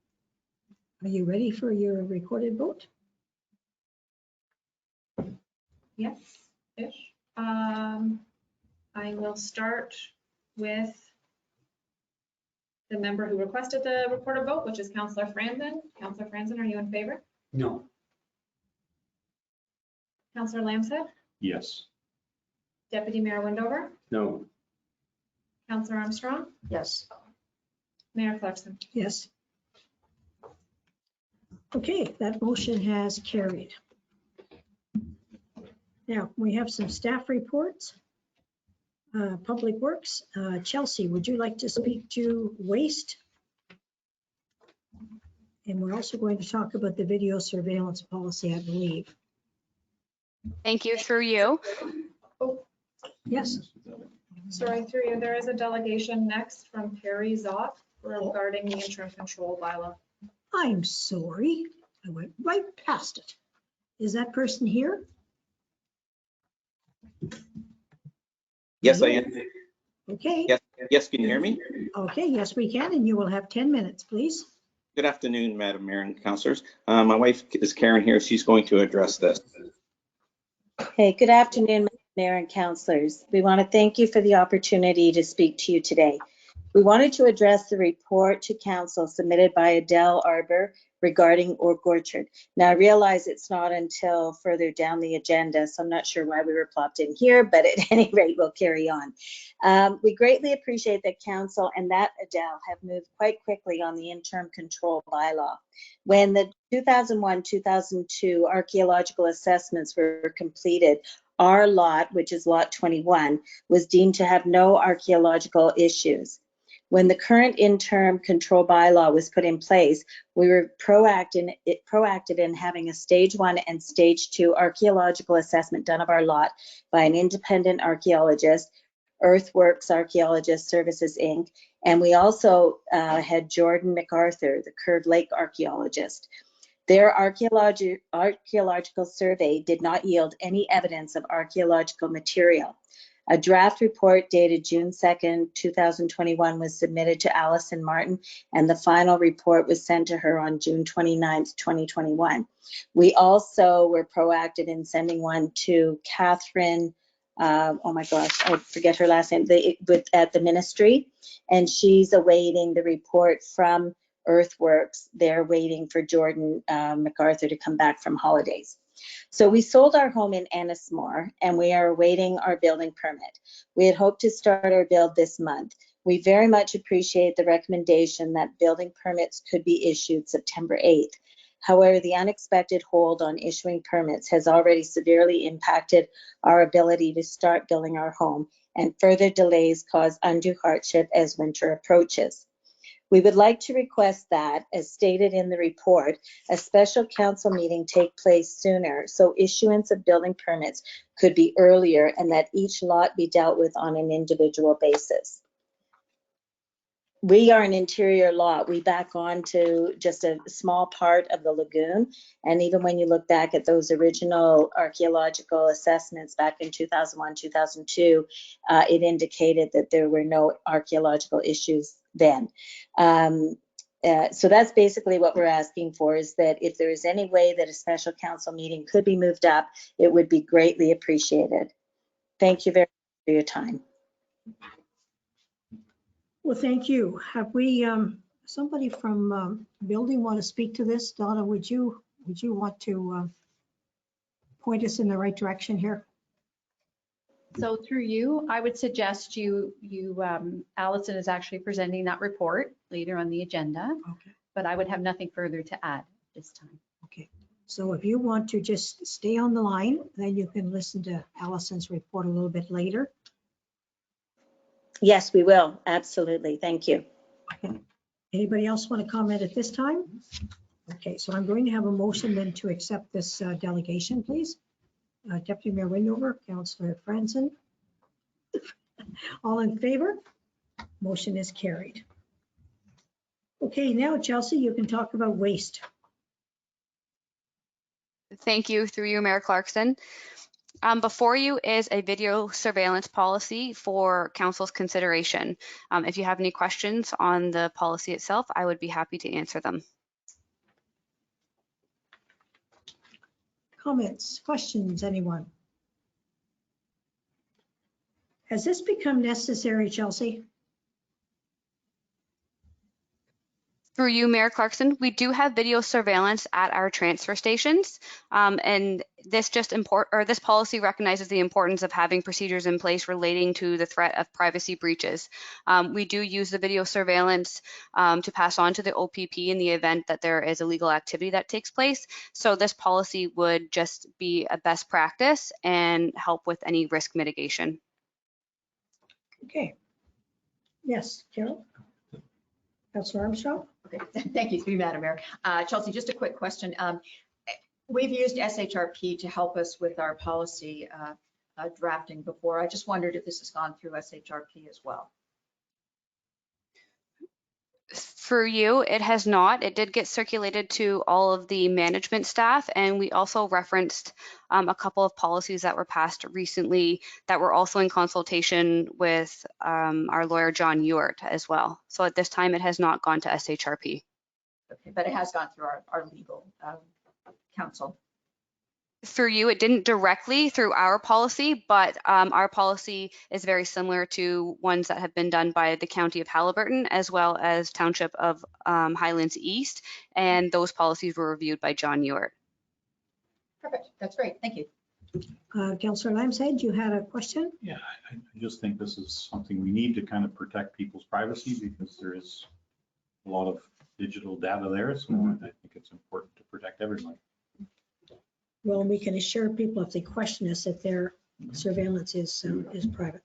Are you ready for your recorded vote? Yes, ish. I will start with the member who requested the recorded vote, which is Councillor Franzen. Councillor Franzen, are you in favor? No. Councillor Lamshead? Yes. Deputy Mayor Windover? No. Councillor Armstrong? Yes. Mayor Clarkson? Yes. Okay, that motion has carried. Now, we have some staff reports. Public Works, Chelsea, would you like to speak to waste? And we're also going to talk about the video surveillance policy, I believe. Thank you, through you. Yes. Sorry, through you. There is a delegation next from Perry Zott regarding the interim control bylaw. I'm sorry. I went right past it. Is that person here? Yes, I am. Okay. Yes, can you hear me? Okay, yes, we can, and you will have 10 minutes, please. Good afternoon, Madam Mayor and councillors. My wife is Karen here. She's going to address this. Hey, good afternoon, Mayor and councillors. We want to thank you for the opportunity to speak to you today. We wanted to address the report to council submitted by Adele Arbor regarding Oak Orchard. Now, I realize it's not until further down the agenda, so I'm not sure why we were plopped in here, but at any rate, we'll carry on. We greatly appreciate that council and that Adele have moved quite quickly on the interim control bylaw. When the 2001-2002 archaeological assessments were completed, our lot, which is lot 21, was deemed to have no archaeological issues. When the current interim control bylaw was put in place, we were proactive in having a stage 1 and stage 2 archaeological assessment done of our lot by an independent archaeologist, Earthworks Archaeologist Services, Inc. And we also had Jordan MacArthur, the Curved Lake archaeologist. Their archaeological survey did not yield any evidence of archaeological material. A draft report dated June 2nd, 2021 was submitted to Allison Martin, and the final report was sent to her on June 29th, 2021. We also were proactive in sending one to Catherine oh my gosh, I forget her last name, at the ministry, and she's awaiting the report from Earthworks. They're waiting for Jordan MacArthur to come back from holidays. So we sold our home in Ennismore, and we are awaiting our building permit. We had hoped to start our build this month. We very much appreciate the recommendation that building permits could be issued September 8th. However, the unexpected hold on issuing permits has already severely impacted our ability to start building our home, and further delays cause undue hardship as winter approaches. We would like to request that, as stated in the report, a special council meeting take place sooner so issuance of building permits could be earlier, and that each lot be dealt with on an individual basis. We are an interior lot. We back on to just a small part of the lagoon. And even when you look back at those original archaeological assessments back in 2001, 2002, it indicated that there were no archaeological issues then. So that's basically what we're asking for, is that if there is any way that a special council meeting could be moved up, it would be greatly appreciated. Thank you very much for your time. Well, thank you. Have we, somebody from building want to speak to this? Donna, would you want to point us in the right direction here? So through you, I would suggest Allison is actually presenting that report later on the agenda, Okay. but I would have nothing further to add this time. Okay. So if you want to just stay on the line, then you can listen to Allison's report a little bit later. Yes, we will. Absolutely. Thank you. Okay. Anybody else want to comment at this time? Okay, so I'm going to have a motion then to accept this delegation, please. Deputy Mayor Windover, Councillor Franzen. All in favor? Motion is carried. Okay, now Chelsea, you can talk about waste. Thank you, through you, Mayor Clarkson. Before you is a video surveillance policy for council's consideration. If you have any questions on the policy itself, I would be happy to answer them. Comments, questions, anyone? Has this become necessary, Chelsea? Through you, Mayor Clarkson, we do have video surveillance at our transfer stations, and this this policy recognizes the importance of having procedures in place relating to the threat of privacy breaches. We do use the video surveillance to pass on to the OPP in the event that there is illegal activity that takes place. So this policy would just be a best practice and help with any risk mitigation. Okay. Yes, Carol? Councillor Armstrong? Okay, thank you, Madam Mayor. Chelsea, just a quick question. We've used SHRP to help us with our policy drafting before. I just wondered if this has gone through SHRP as well. For you, it has not. It did get circulated to all of the management staff, and we also referenced a couple of policies that were passed recently that were also in consultation with our lawyer, John Ewart, as well. So at this time, it has not gone to SHRP. Okay, but it has gone through our legal counsel. Through you, it didn't directly through our policy, but our policy is very similar to ones that have been done by the County of Haliburton as well as Township of Highlands East, and those policies were reviewed by John Ewart. Perfect, that's great, thank you. Councillor Lamshead, you had a question? Yeah, I just think this is something we need to kind of protect people's privacy, because there is a lot of digital data there, so I think it's important to protect everybody. Well, we can assure people if they question us that their surveillance is private.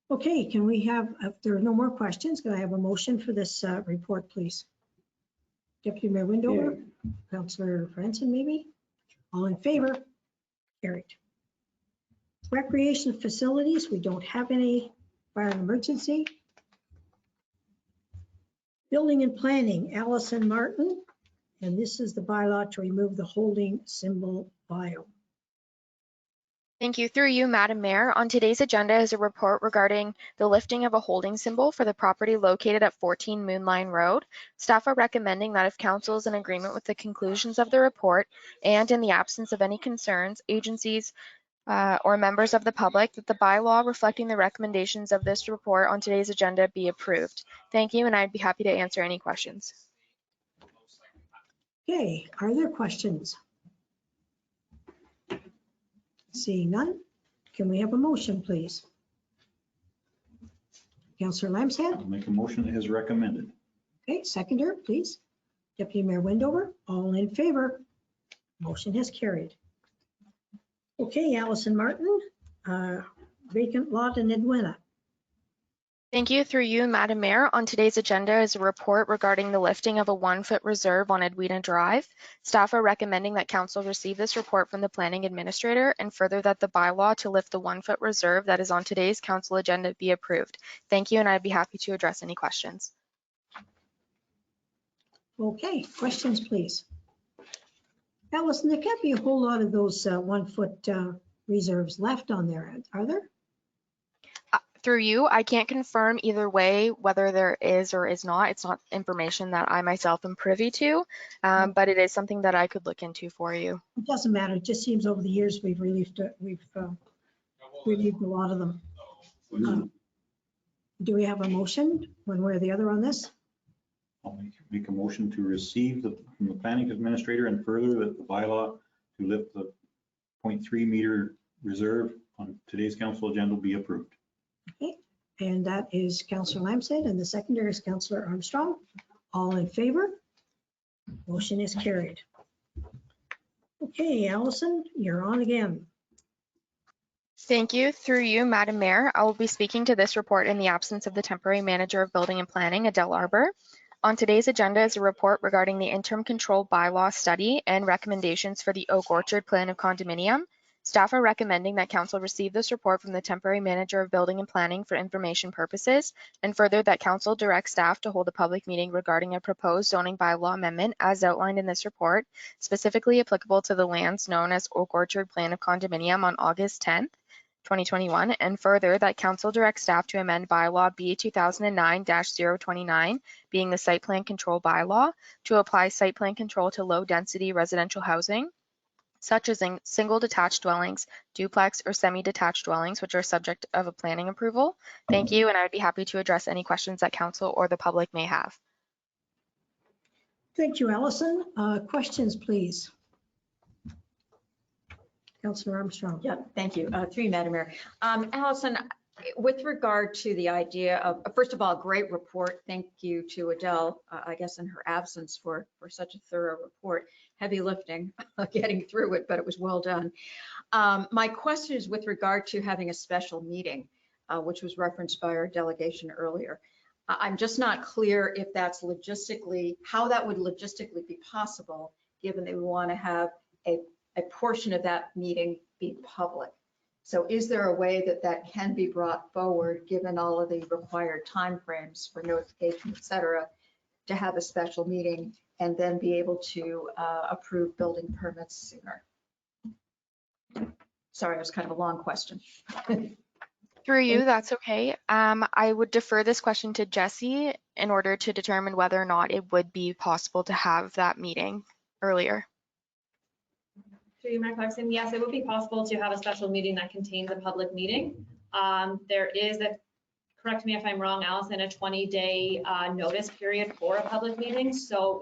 Okay, can we have, if there are no more questions, can I have a motion for this report, please? Deputy Mayor Windover, Councillor Franzen, maybe? All in favor? Carried. Recreation facilities, we don't have any. Fire and emergency. Building and planning, Allison Martin. And this is the bylaw to remove the holding symbol bio. Thank you. Through you, Madam Mayor. On today's agenda is a report regarding the lifting of a holding symbol for the property located at 14 Moonline Road. Staff are recommending that if council is in agreement with the conclusions of the report, and in the absence of any concerns, agencies or members of the public that the bylaw reflecting the recommendations of this report on today's agenda be approved. Thank you, and I'd be happy to answer any questions. Okay, are there questions? Seeing none, can we have a motion, please? Councillor Lamshead? I'll make a motion as recommended. Okay, seconder, please. Deputy Mayor Windover, all in favor? Motion has carried. Okay, Allison Martin, vacant lot in Edwina. Thank you. Through you, Madam Mayor, on today's agenda is a report regarding the lifting of a 1-foot reserve on Edwina Drive. Staff are recommending that council receive this report from the planning administrator and further that the bylaw to lift the 1-foot reserve that is on today's council agenda be approved. Thank you, and I'd be happy to address any questions. Okay, questions, please. Allison, there can't be a whole lot of those 1-foot reserves left on there, are there? Through you, I can't confirm either way whether there is or is not. It's not information that I myself am privy to, but it is something that I could look into for you. It doesn't matter. It just seems over the years we've relieved relieved a lot of them. Do we have a motion one way or the other on this? I'll make a motion to receive from the planning administrator and further that the bylaw to lift the 0.3 meter reserve on today's council agenda be approved. Okay, and that is Councillor Lamshead, and the seconder is Councillor Armstrong. All in favor? Motion is carried. Okay, Allison, you're on again. Thank you. Through you, Madam Mayor, I will be speaking to this report in the absence of the temporary manager of building and planning, Adele Arbour. On today's agenda is a report regarding the interim control bylaw study and recommendations for the Oak Orchard plan of condominium. Staff are recommending that council receive this report from the temporary manager of building and planning for information purposes, and further that council direct staff to hold a public meeting regarding a proposed zoning bylaw amendment as outlined in this report, specifically applicable to the lands known as Oak Orchard plan of condominium on August 10th, 2021, and further that council direct staff to amend bylaw B 2009-029, being the site plan control bylaw, to apply site plan control to low density residential housing, such as in single detached dwellings, duplex or semi-detached dwellings, which are subject of a planning approval. Thank you, and I'd be happy to address any questions that council or the public may have. Thank you, Allison. Questions, please. Councillor Armstrong. Yeah, thank you. Through you, Madam Mayor. Allison, with regard to the idea of, first of all, great report. Thank you to Adele, I guess in her absence for such a thorough report. Heavy lifting, getting through it, but it was well done. My question is with regard to having a special meeting, which was referenced by our delegation earlier. I'm just not clear if that's logistically, how that would logistically be possible, given that we want to have a portion of that meeting be public. So is there a way that that can be brought forward, given all of the required timeframes for notification, et cetera, to have a special meeting and then be able to approve building permits sooner? Sorry, it was kind of a long question. Through you, that's okay. I would defer this question to Jesse in order to determine whether or not it would be possible to have that meeting earlier. Through you, Mayor Clarkson, yes, it would be possible to have a special meeting that contains a public meeting. There is correct me if I'm wrong, Allison, a 20-day notice period for a public meeting. So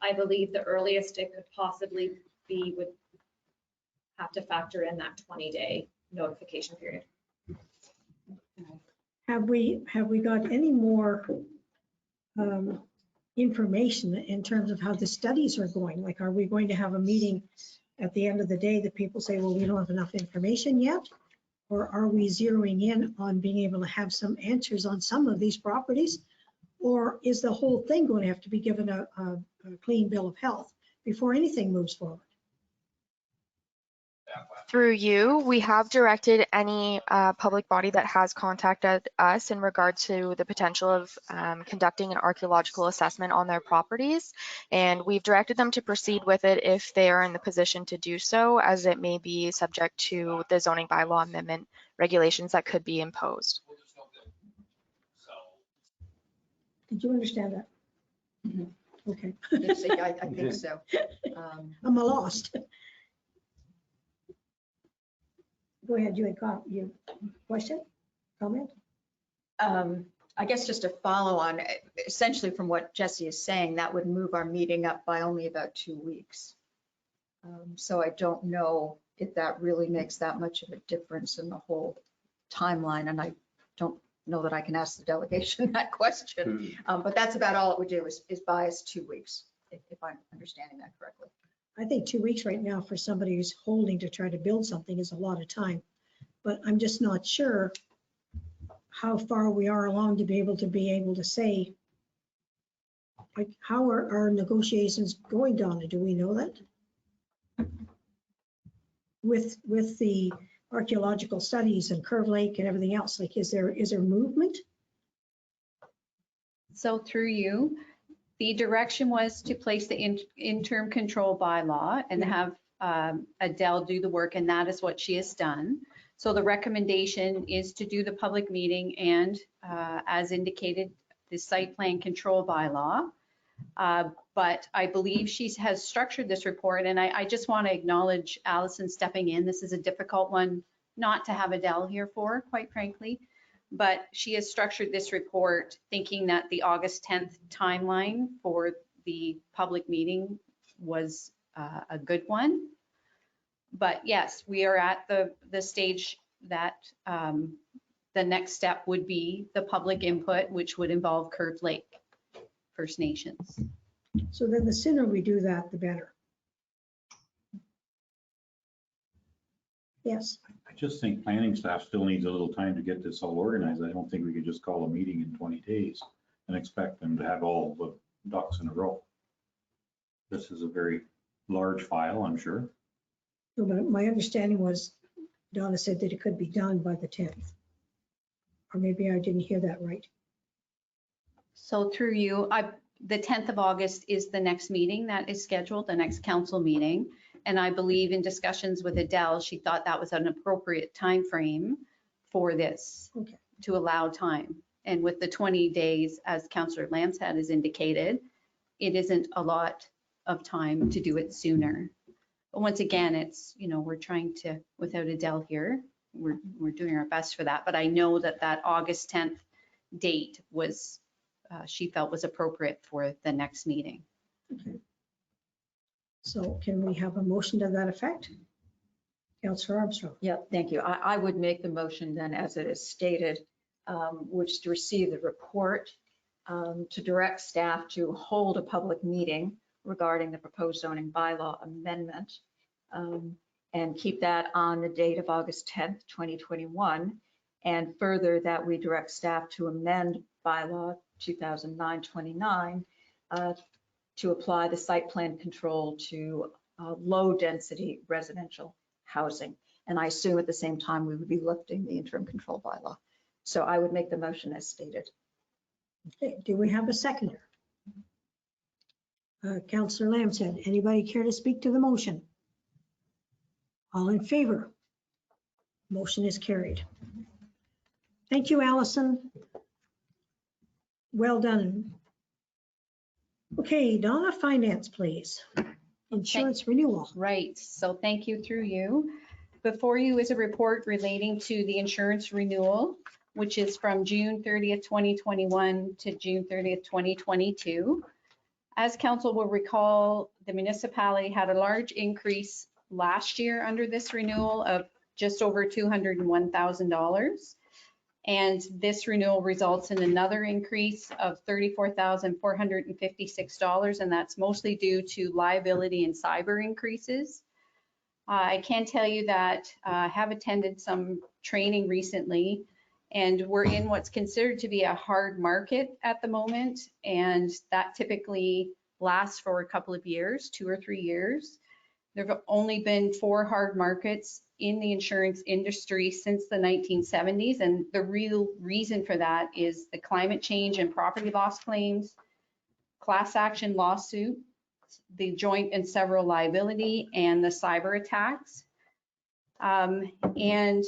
I believe the earliest it could possibly be would have to factor in that 20-day notification period. Have we got any more information in terms of how the studies are going? Like, are we going to have a meeting at the end of the day that people say, well, we don't have enough information yet? Or are we zeroing in on being able to have some answers on some of these properties? Or is the whole thing going to have to be given a clean bill of health before anything moves forward? Through you, we have directed any public body that has contacted us in regard to the potential of conducting an archaeological assessment on their properties. And we've directed them to proceed with it if they are in the position to do so, as it may be subject to the zoning bylaw amendment regulations that could be imposed. Did you understand that? Mm-hmm. Okay. Yes, I think so. I'm lost. Go ahead, you had your question, comment? I guess just to follow on, essentially from what Jesse is saying, that would move our meeting up by only about 2 weeks. So I don't know if that really makes that much of a difference in the whole timeline, and I don't know that I can ask the delegation that question. But that's about all it would do is buy us 2 weeks, if I'm understanding that correctly. I think 2 weeks right now for somebody who's holding to try to build something is a lot of time. But I'm just not sure how far we are along to be able to say, like, how are our negotiations going, Donna? Do we know that? With the archaeological studies and Curve Lake and everything else, like, is there movement? So through you, the direction was to place the interim control bylaw and have Adele do the work, and that is what she has done. So the recommendation is to do the public meeting and, as indicated, the site plan control bylaw. But I believe she has structured this report, and I just want to acknowledge Allison stepping in. This is a difficult one not to have Adele here for, quite frankly. But she has structured this report thinking that the August 10th timeline for the public meeting was a good one. But yes, we are at the stage that the next step would be the public input, which would involve Curve Lake First Nations. So then the sooner we do that, the better. Yes. I just think planning staff still needs a little time to get this all organized. I don't think we could just call a meeting in 20 days and expect them to have all the ducks in a row. This is a very large file, I'm sure. No, but my understanding was Donna said that it could be done by the 10th. Or maybe I didn't hear that right. So through you, the 10th of August is the next meeting that is scheduled, the next council meeting. And I believe in discussions with Adele, she thought that was an appropriate time frame for this to allow time. And with the 20 days, as Councillor Lansad has indicated, it isn't a lot of time to do it sooner. But once again, it's, we're trying to, without Adele here, we're doing our best for that. But I know that August 10th date was, she felt was appropriate for the next meeting. Okay. So can we have a motion to that effect? Councillor Armstrong. Yeah, thank you. I would make the motion then as it is stated, which is to receive the report, to direct staff to hold a public meeting regarding the proposed zoning bylaw amendment, and keep that on the date of August 10th, 2021. And further, that we direct staff to amend bylaw 2009-29 to apply the site plan control to low density residential housing. And I assume at the same time we would be lifting the interim control bylaw. So I would make the motion as stated. Okay, do we have a seconder? Councillor Lamson, anybody care to speak to the motion? All in favor? Motion is carried. Thank you, Allison. Well done. Okay, Donna, finance, please. Insurance renewal. Right, so thank you through you. Before you is a report relating to the insurance renewal, which is from June 30th, 2021 to June 30th, 2022. As council will recall, the municipality had a large increase last year under this renewal of just over $201,000. And this renewal results in another increase of $34,456, and that's mostly due to liability and cyber increases. I can tell you that I have attended some training recently, and we're in what's considered to be a hard market at the moment, and that typically lasts for a couple of years, 2 or 3 years. There have only been 4 hard markets in the insurance industry since the 1970s. And the real reason for that is the climate change and property loss claims, class action lawsuit, the joint and several liability, and the cyber attacks. And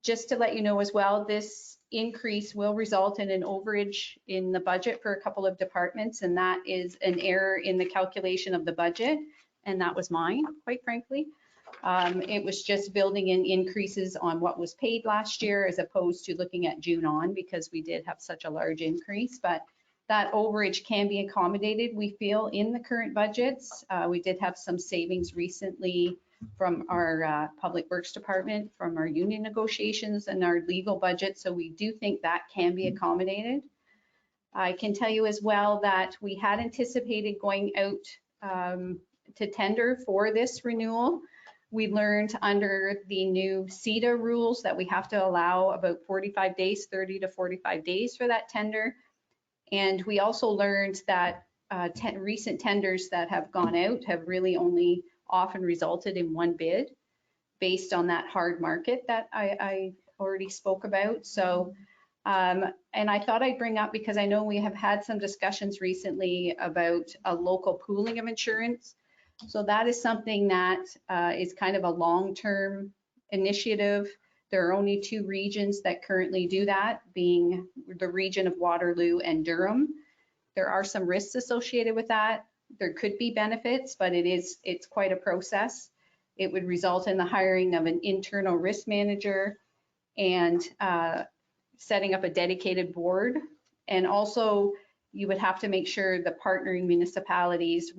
just to let you know as well, this increase will result in an overage in the budget for a couple of departments, and that is an error in the calculation of the budget. And that was mine, quite frankly. It was just building in increases on what was paid last year as opposed to looking at June on, because we did have such a large increase. But that overage can be accommodated, we feel, in the current budgets. We did have some savings recently from our Public Works Department, from our union negotiations and our legal budget. So we do think that can be accommodated. I can tell you as well that we had anticipated going out to tender for this renewal. We learned under the new CETA rules that we have to allow about 45 days, 30 to 45 days for that tender. And we also learned that recent tenders that have gone out have really only often resulted in one bid based on that hard market that I already spoke about. So, and I thought I'd bring up, because I know we have had some discussions recently about a local pooling of insurance. So that is something that is kind of a long-term initiative. There are only 2 regions that currently do that, being the region of Waterloo and Durham. There are some risks associated with that. There could be benefits, but it's quite a process. It would result in the hiring of an internal risk manager and setting up a dedicated board. And also, you would have to make sure the partnering municipalities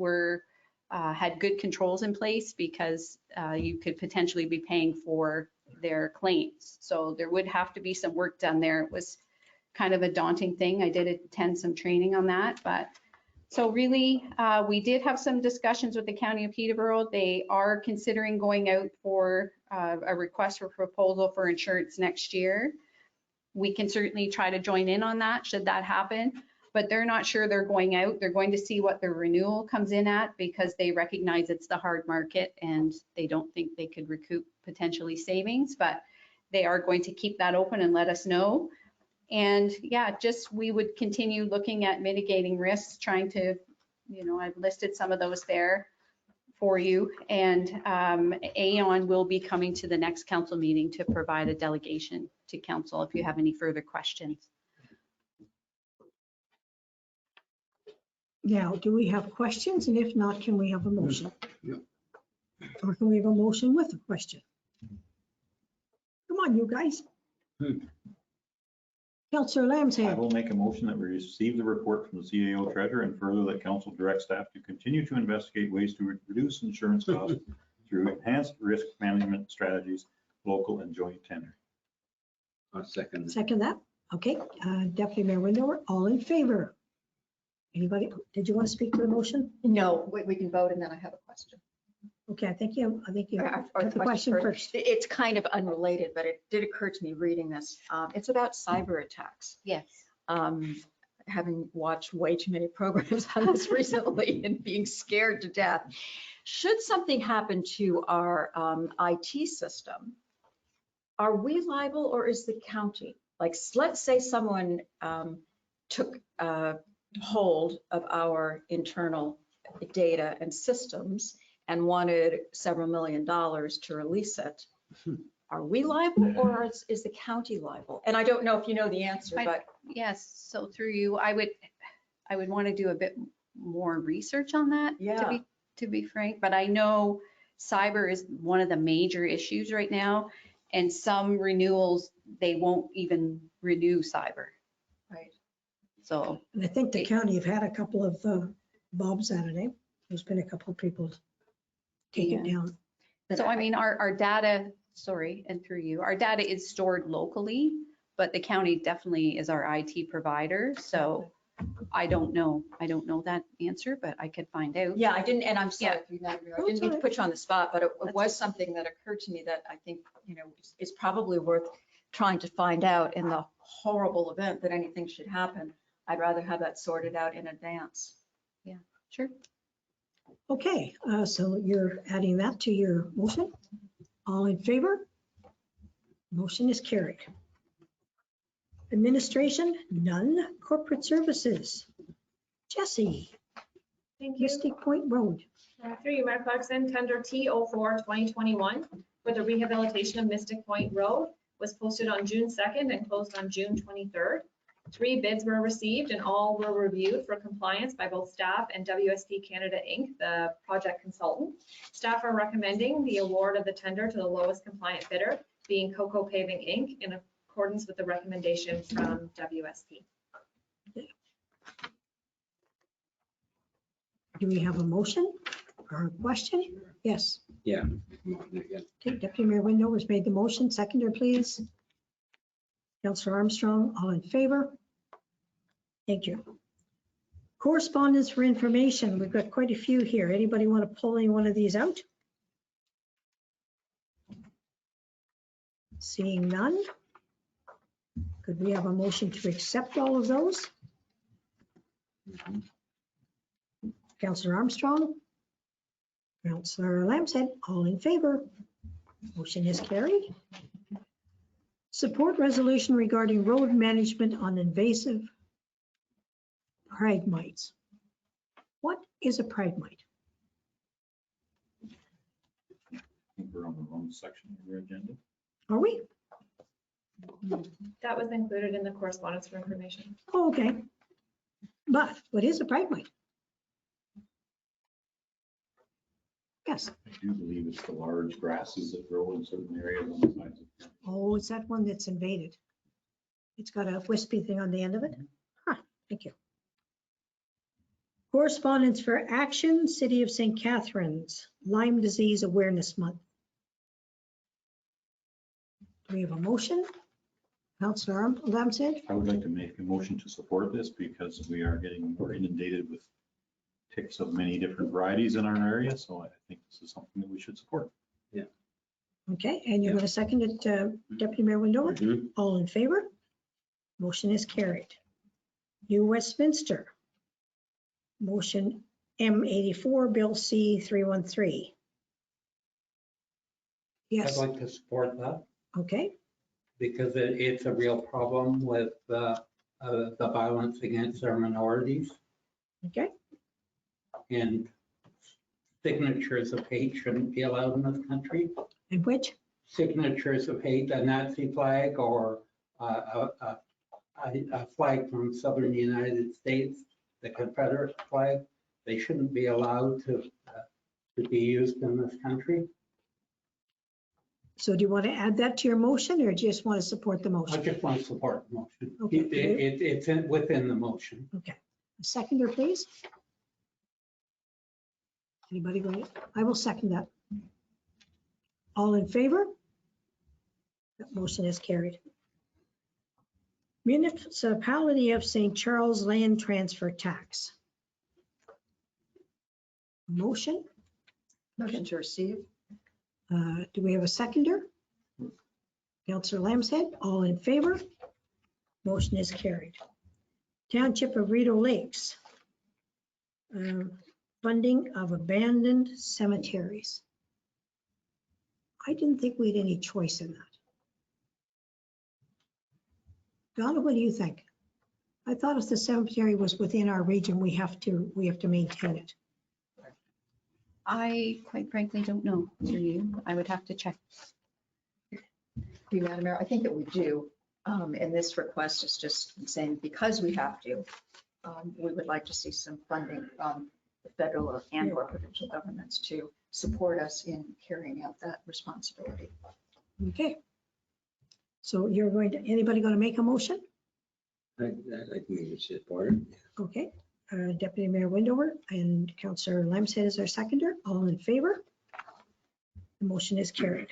had good controls in place, because you could potentially be paying for their claims. So there would have to be some work done there. It was kind of a daunting thing. I did attend some training on that, but so really, we did have some discussions with the County of Peterborough. They are considering going out for a request for proposal for insurance next year. We can certainly try to join in on that should that happen, but they're not sure they're going out. They're going to see what their renewal comes in at, because they recognize it's the hard market and they don't think they could recoup potentially savings, but they are going to keep that open and let us know. And yeah, just we would continue looking at mitigating risks, trying to, I've listed some of those there for you. And Aon will be coming to the next council meeting to provide a delegation to council if you have any further questions. Now, do we have questions? And if not, can we have a motion? Or can we have a motion with a question? Come on, you guys. Councillor Lamb's I hand. will make a motion that we receive the report from the CAO treasurer, and further that council direct staff to continue to investigate ways to reduce insurance costs through enhanced risk management strategies, local and joint tender. I'll second. Second that. Okay, Deputy Mayor Windower, all in favor? Anybody, did you want to speak to the motion? No, we can vote and then I have a question. Okay, I think you Or have the question first. It's kind of unrelated, but it did occur to me reading this. It's about cyber attacks. Yes. Having watched way too many programs on this recently and being scared to death. Should something happen to our IT system, are we liable or is the county? Like, let's say someone took hold of our internal data and systems and wanted several $1 million to release it. Are we liable or is the county liable? And I don't know if you know the answer, but. Yes, so through you, I would want to do a bit more research on that, Yeah. to be frank, but I know cyber is one of the major issues right now, and some renewals, they won't even renew cyber. Right. So. And I think the county have had a couple of bobs at it, eh? There's been a couple of people take it down. So I mean, our data, sorry, and through you, our data is stored locally, but the county definitely is our IT provider. So I don't know that answer, but I could find out. Yeah, I didn't, and I'm sorry Yeah. if you I didn't mean to put you on the spot, but it was something that occurred to me that I think, is probably worth trying to find out in the horrible event that anything should happen. I'd rather have that sorted out in advance. Yeah, sure. Okay, so you're adding that to your motion. All in favor? Motion is carried. Administration, none. Corporate services. Jesse, Thank you. Mystic Point Road. Through you, Mayor Clarkson, tender T04 2021 for the rehabilitation of Mystic Point Road was posted on June 2nd and closed on June 23rd. 3 bids were received and all were reviewed for compliance by both staff and WSP Canada Inc., the project consultant. Staff are recommending the award of the tender to the lowest compliant bidder, being Coco Paving Inc., in accordance with the recommendation from WSP. Do we have a motion or a question? Yes. Yeah. Okay, Deputy Mayor Windover's made the motion. Seconder, please. Councillor Armstrong, all in favor? Thank you. Correspondence for information. We've got quite a few here. Anybody want to pull any one of these out? Seeing none. Could we have a motion to accept all of those? Councillor Armstrong? Councillor Lambshead, all in favor? Motion is carried. Support resolution regarding road management on invasive pragmites. What is a pragmite? I think we're on the wrong section of your agenda. Are we? That was included in the correspondence for information. Oh, okay. But what is a pragmite? Yes. I do believe it's the large grasses that grow in certain areas on the sides of. Oh, it's that one that's invaded. It's got a wispy thing on the end of it. Huh, thank you. Correspondence for action, City of St. Catharines, Lyme Disease Awareness Month. Do we have a motion? Councillor Lambshead? I would like to make a motion to support this because we are getting more inundated with ticks of many different varieties in our area. So I think this is something that we should support. Yeah. Okay, and you're going to second it, Deputy Mayor Windover? Mhm. All in favor? Motion is carried. New Westminster. Motion M84, Bill C313. I'd Yes, like to support that okay. because it's a real problem with the violence against our minorities, Okay, and signatures of hate shouldn't be allowed in this country. and which? Signatures of hate, a Nazi flag or a flag from southern United States, the Confederate flag, they shouldn't be allowed to be used in this country. So do you want to add that to your motion or do you just want to support the I motion? just want to support the motion. Okay. It's within the motion. Okay, a seconder, please. Anybody going? I will second that. All in favor? That motion is carried. Municipality of St. Charles Land Transfer Tax. Motion? Motion to receive. Do we have a seconder? Councillor Lambshead, all in favor? Motion is carried. Township of Rideau Lakes. Funding of abandoned cemeteries. I didn't think we had any choice in that. Donna, what do you think? I thought if the cemetery was within our region, we have to maintain it. I quite frankly don't know. Do you? I would have to check. Madam Mayor, I think that we do. And this request is just saying because we have to, we would like to see some funding from the federal and or provincial governments to support us in carrying out that responsibility. Okay. So you're going to, anybody going to make a motion? I think we should support it. Okay. Deputy Mayor Windover and Councillor Lambshead is our seconder. All in favor? The motion is carried.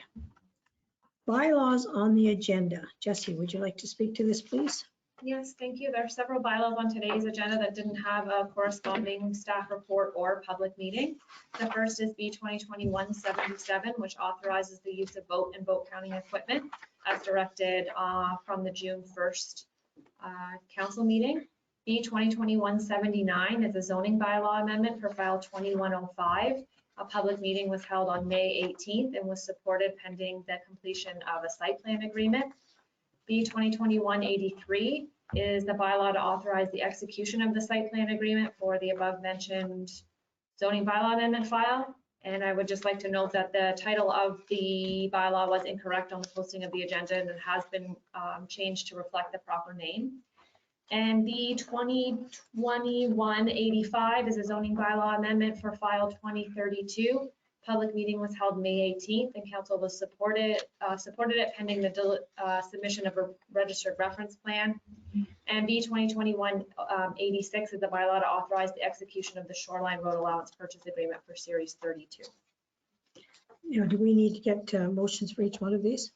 Bylaws on the agenda. Jesse, would you like to speak to this, please? Yes, thank you. There are several bylaws on today's agenda that didn't have a corresponding staff report or public meeting. The first is B 2021-77, which authorizes the use of boat and boat counting equipment as directed from the June 1st council meeting. B 2021-79 is a zoning bylaw amendment for file 2105. A public meeting was held on May 18th and was supported pending the completion of a site plan agreement. B 2021-83 is the bylaw to authorize the execution of the site plan agreement for the above mentioned zoning bylaw amendment file. And I would just like to note that the title of the bylaw was incorrect on the posting of the agenda and it has been changed to reflect the proper name. And B 2021-85 is a zoning bylaw amendment for file 2032. Public meeting was held May 18th and council was supported it pending the submission of a registered reference plan. And B 2021-86 is the bylaw to authorize the execution of the shoreline road allowance purchase agreement for series 32. Now, do we need to get motions for each one of these?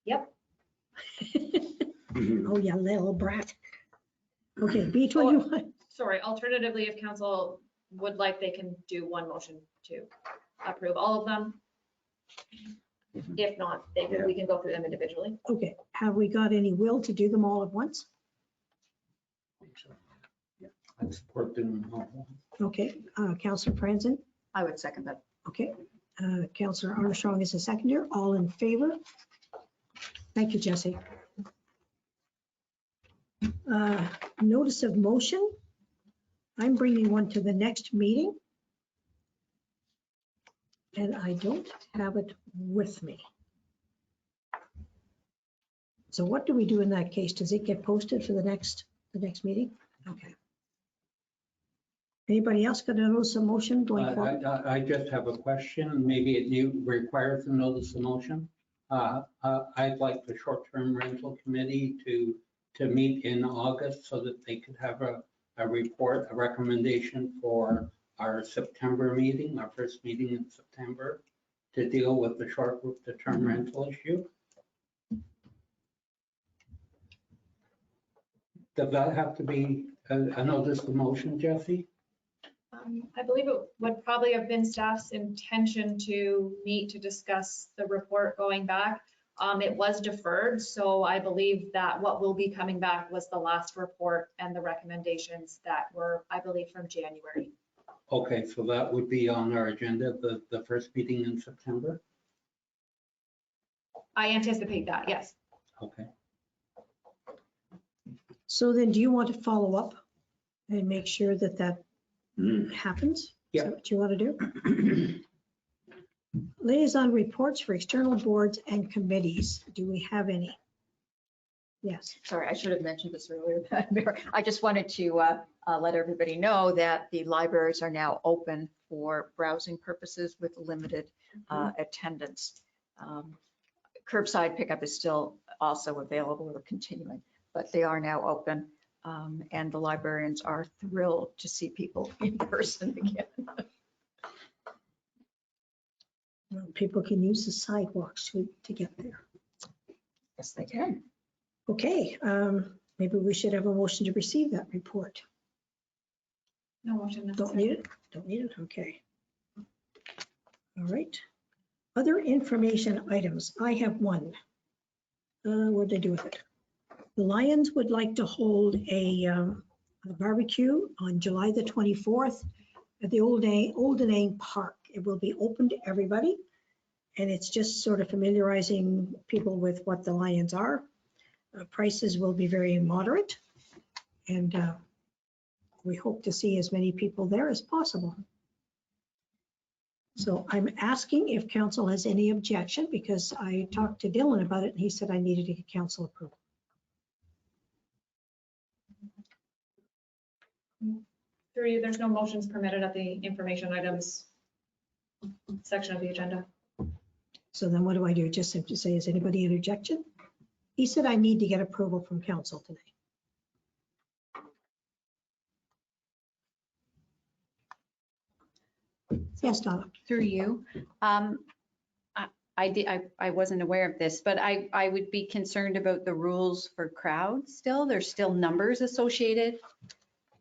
Yep. Oh, yeah, little brat. Okay, B21. Sorry, alternatively, if council would like, they can do one motion to approve all of them. If not, we can go through them individually. Okay, have we got any will to do them all at once? I support doing them all. Okay, Councillor Franzen. I would second that. Okay, Councillor Armstrong is a seconder. All in favor? Thank you, Jesse. Notice of motion. I'm bringing one to the next meeting. And I don't have it with me. So what do we do in that case? Does it get posted for the next meeting? Okay. Anybody else got a notice of motion going forward? I just have a question. Maybe it requires a notice of motion. I'd like the short-term rental committee to meet in August so that they could have a report, a recommendation for our September meeting, our first meeting in September, to deal with the term rental issue. Does that have to be a notice of motion, Jesse? I believe it would probably have been staff's intention to meet to discuss the report going back. It was deferred, so I believe that what will be coming back was the last report and the recommendations that were, I believe, from January. Okay, so that would be on our agenda, the first meeting in September? I anticipate that, yes. Okay. So then do you want to follow up and make sure that that happens? Yeah. Is that what you want to do? Liaison reports for external boards and committees. Do we have any? Yes. Sorry, I should have mentioned this earlier. I just wanted to let everybody know that the libraries are now open for browsing purposes with limited attendance. Curbside pickup is still also available or continuing, but they are now open. And the librarians are thrilled to see people in person again. Well, people can use the sidewalks to get there. Yes, they can. Okay, maybe we should have a motion to receive that report. No motion necessary. Don't need it? Don't need it? Okay. All right. Other information items. I have one. What did I do with it? The Lions would like to hold a barbecue on July the 24th at the Oldenang Park. It will be open to everybody. And it's just sort of familiarizing people with what the Lions are. Prices will be very moderate. And we hope to see as many people there as possible. So I'm asking if council has any objection, because I talked to Dylan about it and he said I needed to get council approval. Through you, there's no motions permitted at the information items section of the agenda. So then what do I do? Just simply say, is anybody in objection? He said I need to get approval from council tonight. Yes, Donna. Through you. I wasn't aware of this, but I would be concerned about the rules for crowds still. There's still numbers associated.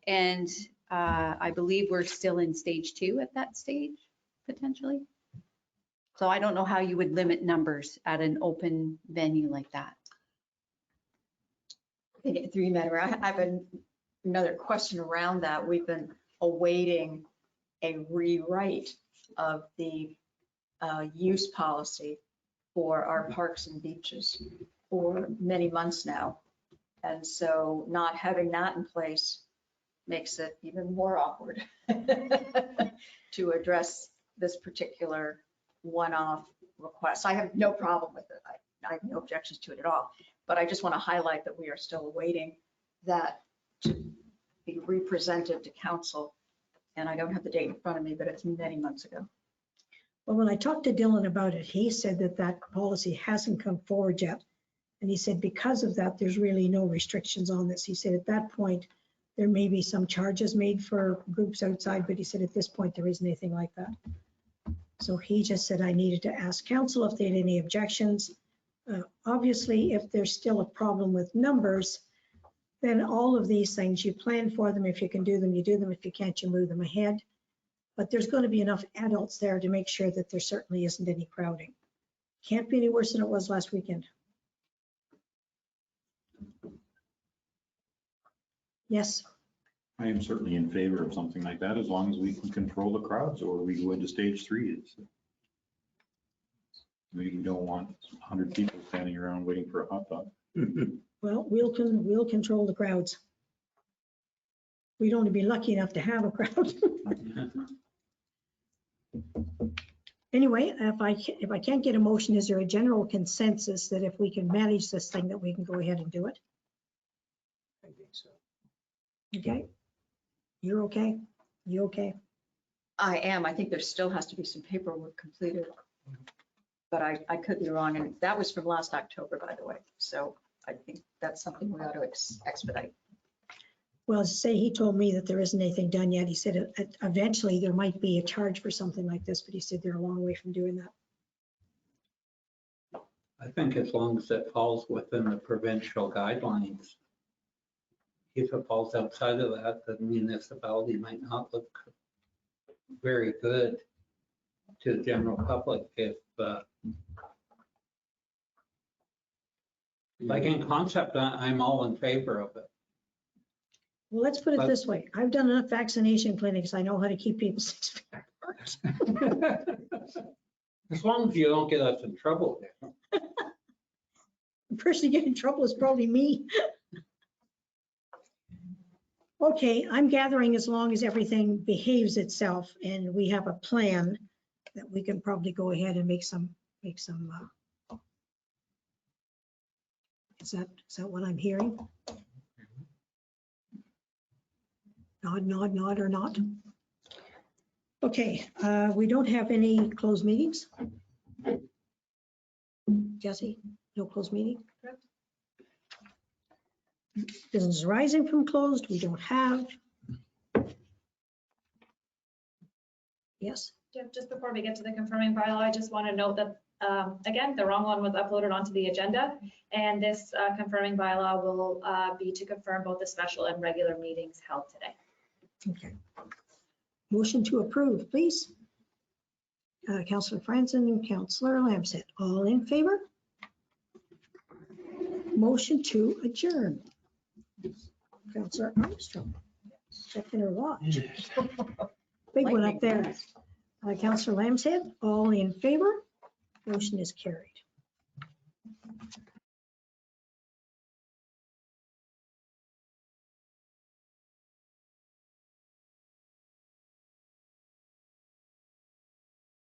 And I believe we're still in stage 2 at that stage, potentially. So I don't know how you would limit numbers at an open venue like that. Through you, Madam Mayor, I have another question around that. We've been awaiting a rewrite of the use policy for our parks and beaches for many months now. And so not having that in place makes it even more awkward to address this particular one-off request. I have no problem with it. I have no objections to it at all. But I just want to highlight that we are still awaiting that to be represented to council. And I don't have the date in front of me, but it's many months ago. Well, when I talked to Dylan about it, he said that that policy hasn't come forward yet. And he said because of that, there's really no restrictions on this. He said at that point, there may be some charges made for groups outside, but he said at this point, there isn't anything like that. So he just said I needed to ask council if they had any objections. Obviously, if there's still a problem with numbers, then all of these things, you plan for them. If you can do them, you do them. If you can't, you move them ahead. But there's going to be enough adults there to make sure that there certainly isn't any crowding. Can't be any worse than it was last weekend. Yes. I am certainly in favor of something like that, as long as we can control the crowds, or we go into stage 3. We don't want 100 people standing around waiting for a hot dog. Well, we'll control the crowds. We'd only be lucky enough to have a crowd. Anyway, if I can't get a motion, is there a general consensus that if we can manage this thing, that we can go ahead and do it? I think so. Okay. You're okay? You okay? I am. I think there still has to be some paperwork completed. But I could be wrong. And that was from last October, by the way. So I think that's something we ought to expedite. Well, as I say, he told me that there isn't anything done yet. He said eventually there might be a charge for something like this, but he said they're a long way from doing that. I think as long as it falls within the provincial guidelines. If it falls outside of that, the municipality might not look very good to the general public if, like in concept, I'm all in favor of it. Well, let's put it this way. I've done enough vaccination clinics. I know how to keep people 6 feet apart. As long as you don't get us in trouble. The person getting in trouble is probably me. Okay, I'm gathering as long as everything behaves itself and we have a plan that we can probably go ahead and make some, is that what I'm hearing? Nod, or not? Okay, we don't have any closed meetings. Jesse, no closed meeting? Business arising from closed, we don't have. Yes. Yeah, just before we get to the confirming bylaw, I just want to note that, again, the wrong one was uploaded onto the agenda. And this confirming bylaw will be to confirm both the special and regular meetings held today. Okay. Motion to approve, please. Councillor Franzen and Councillor Lamset, all in favor? Motion to adjourn. Councillor Armstrong, second or watch. Big one up there. Councillor Lamset, all in favor? Motion is carried.